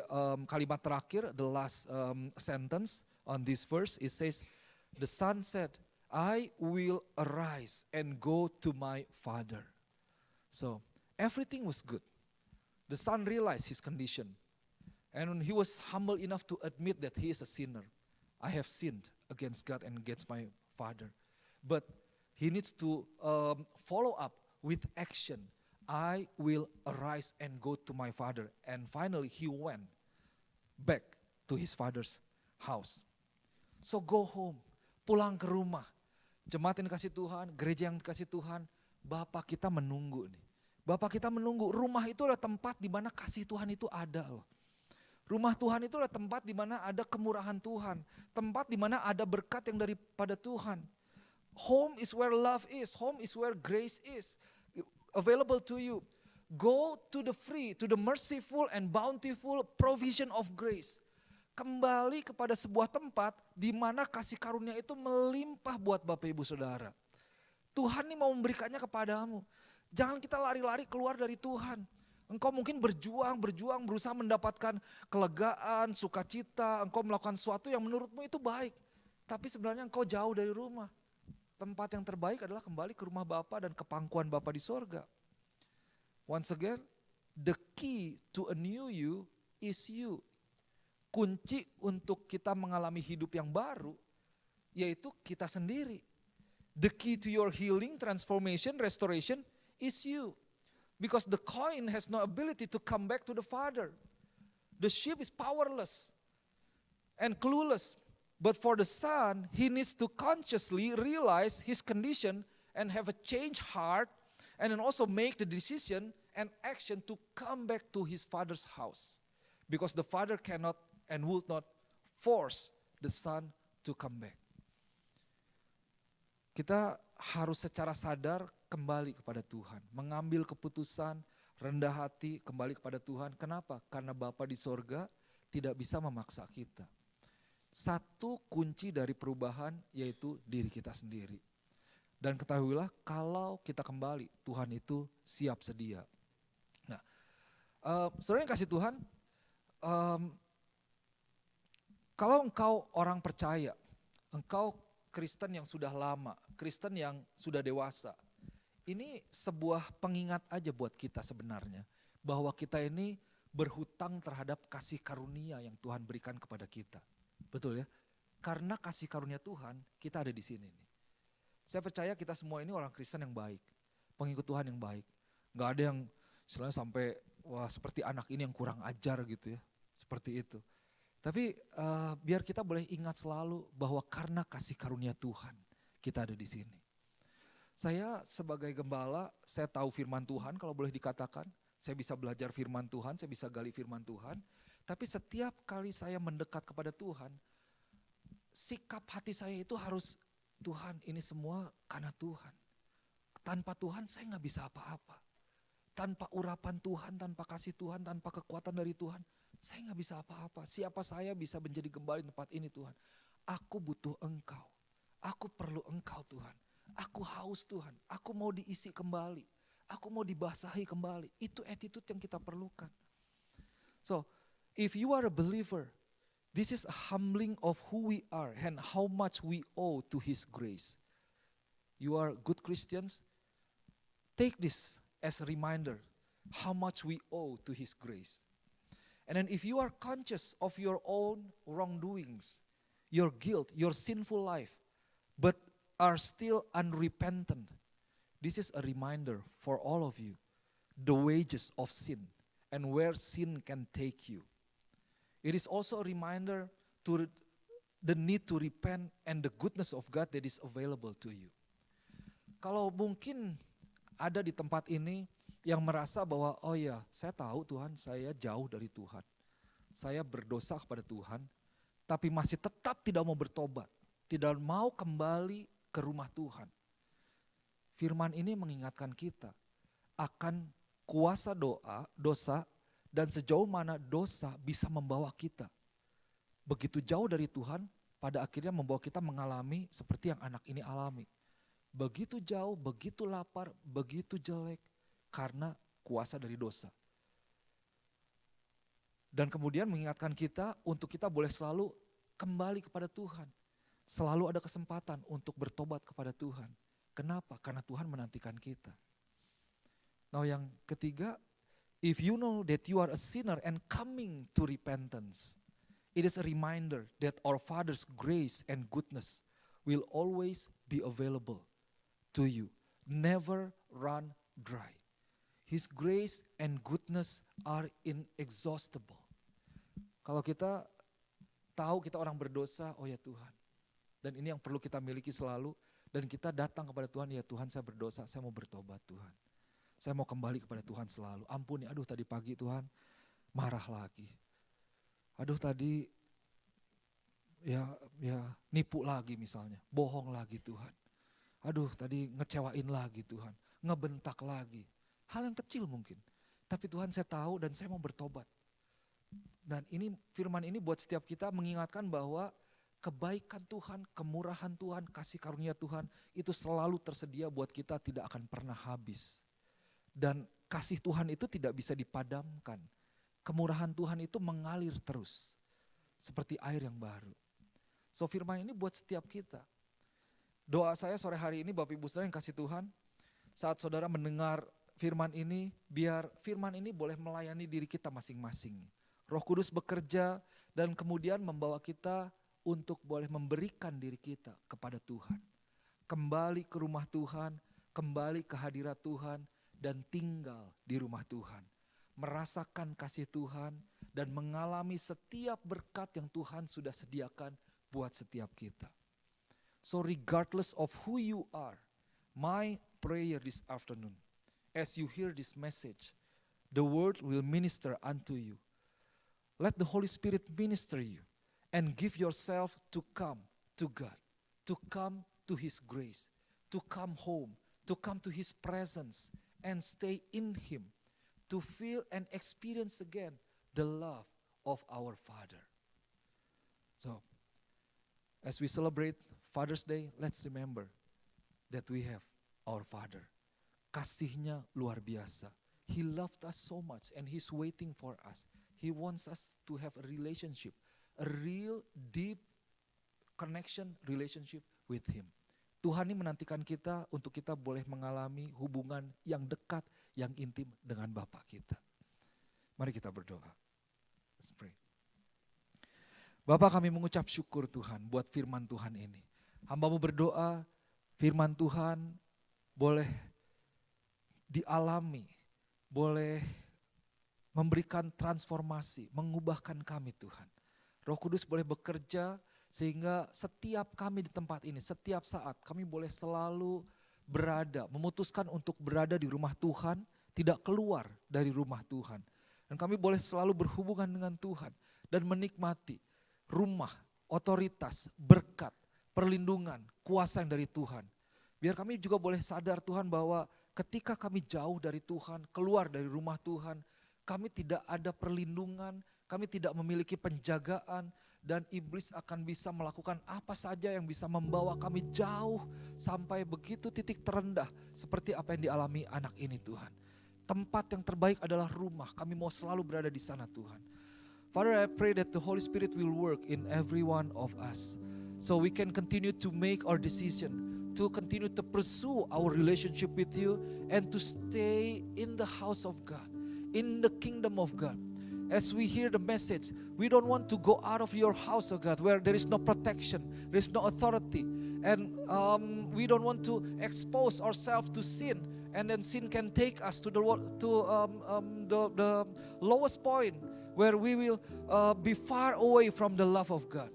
kalimat terakhir, the last sentence on this verse, it says, the son said, I will arise and go to my father. So everything was good. The son realized his condition. And he was humble enough to admit that he is a sinner. I have sinned against God and against my father. But he needs to follow up with action. I will arise and go to my father. And finally he went back to his father's house. So go home, pulang ke rumah. Jemaat yang dikasih Tuhan, gereja yang dikasih Tuhan, Bapak kita menunggu nih. Bapak kita menunggu, rumah itu adalah tempat di mana kasih Tuhan itu ada loh. Rumah Tuhan itu adalah tempat di mana ada kemurahan Tuhan. Tempat di mana ada berkat yang daripada Tuhan. Home is where love is, home is where grace is. Available to you. Go to the free, to the merciful and bountiful provision of grace. Kembali kepada sebuah tempat di mana kasih karunia itu melimpah buat Bapak Ibu Saudara. Tuhan ini mau memberikannya kepadamu. Jangan kita lari-lari keluar dari Tuhan. Engkau mungkin berjuang, berusaha mendapatkan kelegaan, sukacita. Engkau melakukan sesuatu yang menurutmu itu baik. Tapi sebenarnya engkau jauh dari rumah. Tempat yang terbaik adalah kembali ke rumah Bapa dan ke pangkuan Bapa di sorga. Once again, the key to a new you is you. Kunci untuk kita mengalami hidup yang baru, yaitu kita sendiri. The key to your healing, transformation, restoration is you. Because the coin has no ability to come back to the Father. The sheep is powerless and clueless. But for the son, he needs to consciously realize his condition and have a changed heart and then also make the decision and action to come back to his father's house. Because the father cannot and would not force the son to come back. Kita harus secara sadar kembali kepada Tuhan. Mengambil keputusan, rendah hati, kembali kepada Tuhan. Kenapa? Karena Bapa di sorga tidak bisa memaksa kita. Satu kunci dari perubahan yaitu diri kita sendiri. Dan ketahuilah kalau kita kembali, Tuhan itu siap sedia. Nah, saudara yang kasih Tuhan, kalau engkau orang percaya, engkau Kristen yang sudah lama, Kristen yang sudah dewasa, Ini sebuah pengingat aja buat kita sebenarnya. Bahwa kita ini berhutang terhadap kasih karunia yang Tuhan berikan kepada kita. Betul ya? Karena kasih karunia Tuhan, kita ada di sini nih. Saya percaya kita semua ini orang Kristen yang baik. Pengikut Tuhan yang baik. Gak ada yang istilahnya sampai wah seperti anak ini yang kurang ajar gitu ya. Seperti itu. Tapi biar kita boleh ingat selalu bahwa karena kasih karunia Tuhan, kita ada di sini. Saya sebagai gembala, saya tahu firman Tuhan kalau boleh dikatakan. Saya bisa belajar firman Tuhan, saya bisa gali firman Tuhan. Tapi setiap kali saya mendekat kepada Tuhan, sikap hati saya itu harus, Tuhan ini semua karena Tuhan. Tanpa Tuhan saya gak bisa apa-apa. Tanpa urapan Tuhan, tanpa kasih Tuhan, tanpa kekuatan dari Tuhan, saya gak bisa apa-apa. Siapa saya bisa menjadi gembala di tempat ini Tuhan. Aku butuh Engkau. Aku perlu Engkau Tuhan. Aku haus Tuhan, aku mau diisi kembali, aku mau dibasahi kembali. Itu attitude yang kita perlukan. So, if you are a believer, this is a humbling of who we are and how much we owe to His grace. You are good Christians, take this as a reminder how much we owe to His grace. And then if you are conscious of your own wrongdoings, your guilt, your sinful life, but are still unrepentant, this is a reminder for all of you, the wages of sin and where sin can take you. It is also a reminder to the need to repent and the goodness of God that is available to you. Kalau mungkin ada di tempat ini yang merasa bahwa oh ya saya tahu Tuhan, saya jauh dari Tuhan, saya berdosa kepada Tuhan, tapi masih tetap tidak mau bertobat, tidak mau kembali ke rumah Tuhan. Firman ini mengingatkan kita akan kuasa dosa dan sejauh mana dosa bisa membawa kita begitu jauh dari Tuhan, pada akhirnya membawa kita mengalami seperti yang anak ini alami. Begitu jauh, begitu lapar, begitu jelek karena kuasa dari dosa. Dan kemudian mengingatkan kita untuk kita boleh selalu kembali kepada Tuhan. Selalu ada kesempatan untuk bertobat kepada Tuhan. Kenapa? Karena Tuhan menantikan kita. Nah yang ketiga, if you know that you are a sinner and coming to repentance, it is a reminder that our Father's grace and goodness will always be available to you. Never run dry. His grace and goodness are inexhaustible. Kalau kita tahu kita orang berdosa, oh ya Tuhan. Dan ini yang perlu kita miliki selalu. Dan kita datang kepada Tuhan, ya Tuhan saya berdosa, saya mau bertobat Tuhan. Saya mau kembali kepada Tuhan selalu. Ampuni, aduh tadi pagi Tuhan marah lagi. Aduh tadi ya nipu lagi misalnya, bohong lagi Tuhan. Aduh tadi ngecewain lagi Tuhan, ngebentak lagi. Hal yang kecil mungkin. Tapi Tuhan saya tahu dan saya mau bertobat. Dan ini firman ini buat setiap kita mengingatkan bahwa kebaikan Tuhan, kemurahan Tuhan, kasih karunia Tuhan itu selalu tersedia buat kita, tidak akan pernah habis. Dan kasih Tuhan itu tidak bisa dipadamkan. Kemurahan Tuhan itu mengalir terus. Seperti air yang baru. So firman ini buat setiap kita. Doa saya sore hari ini Bapak Ibu Saudara yang kasih Tuhan, saat saudara mendengar firman ini, biar firman ini boleh melayani diri kita masing-masing. Roh Kudus bekerja dan kemudian membawa kita untuk boleh memberikan diri kita kepada Tuhan. Kembali ke rumah Tuhan, kembali ke hadirat Tuhan, dan tinggal di rumah Tuhan. Merasakan kasih Tuhan dan mengalami setiap berkat yang Tuhan sudah sediakan buat setiap kita. So regardless of who you are, my prayer this afternoon, as you hear this message, the word will minister unto you. Let the Holy Spirit minister you. And give yourself to come to God, to come to His grace, to come home, to come to His presence and stay in Him, to feel and experience again the love of our Father. So, as we celebrate Father's Day, let's remember that we have our Father. Kasihnya luar biasa. He loved us so much and He's waiting for us. He wants us to have a relationship. A real deep connection relationship with Him. Tuhan ini menantikan kita untuk kita boleh mengalami hubungan yang dekat, yang intim dengan Bapa kita. Mari kita berdoa. Let's pray. Bapa, kami mengucap syukur Tuhan buat firman Tuhan ini. Hamba-Mu berdoa firman Tuhan boleh dialami, boleh memberikan transformasi, mengubahkan kami Tuhan. Roh Kudus boleh bekerja sehingga setiap kami di tempat ini, setiap saat kami boleh selalu berada, memutuskan untuk berada di rumah Tuhan, tidak keluar dari rumah Tuhan. Dan kami boleh selalu berhubungan dengan Tuhan dan menikmati rumah, otoritas, berkat, perlindungan, kuasa yang dari Tuhan. Biar kami juga boleh sadar Tuhan bahwa ketika kami jauh dari Tuhan, keluar dari rumah Tuhan, kami tidak ada perlindungan, kami tidak memiliki penjagaan, dan iblis akan bisa melakukan apa saja yang bisa membawa kami jauh sampai begitu titik terendah seperti apa yang dialami anak ini Tuhan. Tempat yang terbaik adalah rumah, kami mau selalu berada di sana Tuhan. Father, I pray that the Holy Spirit will work in every one of us so we can continue to make our decision, to continue to pursue our relationship with you and to stay in the house of God, in the kingdom of God. As we hear the message, we don't want to go out of your house, oh God, where there is no protection, there is no authority, and we don't want to expose ourselves to sin, and then sin can take us to the lowest point, where we will be far away from the love of God.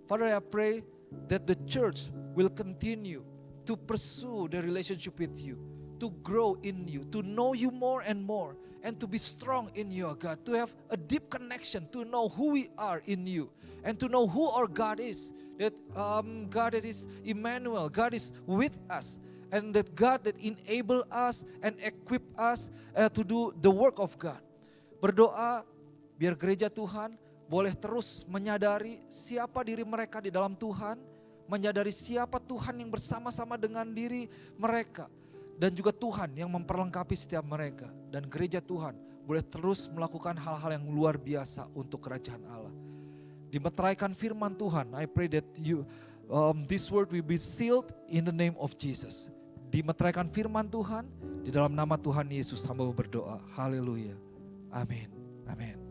Father, I pray that the church will continue to pursue the relationship with you, to grow in you, to know you more and more, and to be strong in you, God, to have a deep connection, to know who we are in you, and to know who our God is, that God that is Emmanuel, God is with us, and that God that enable us and equip us to do the work of God. Berdoa biar gereja Tuhan boleh terus menyadari siapa diri mereka di dalam Tuhan, menyadari siapa Tuhan yang bersama-sama dengan diri mereka, dan juga Tuhan yang memperlengkapi setiap mereka. Dan gereja Tuhan boleh terus melakukan hal-hal yang luar biasa untuk kerajaan Allah. Dimeteraikan firman Tuhan, I pray that this word will be sealed in the name of Jesus. Dimeteraikan firman Tuhan, di dalam nama Tuhan Yesus hamba berdoa. Haleluya. Amin. Amin.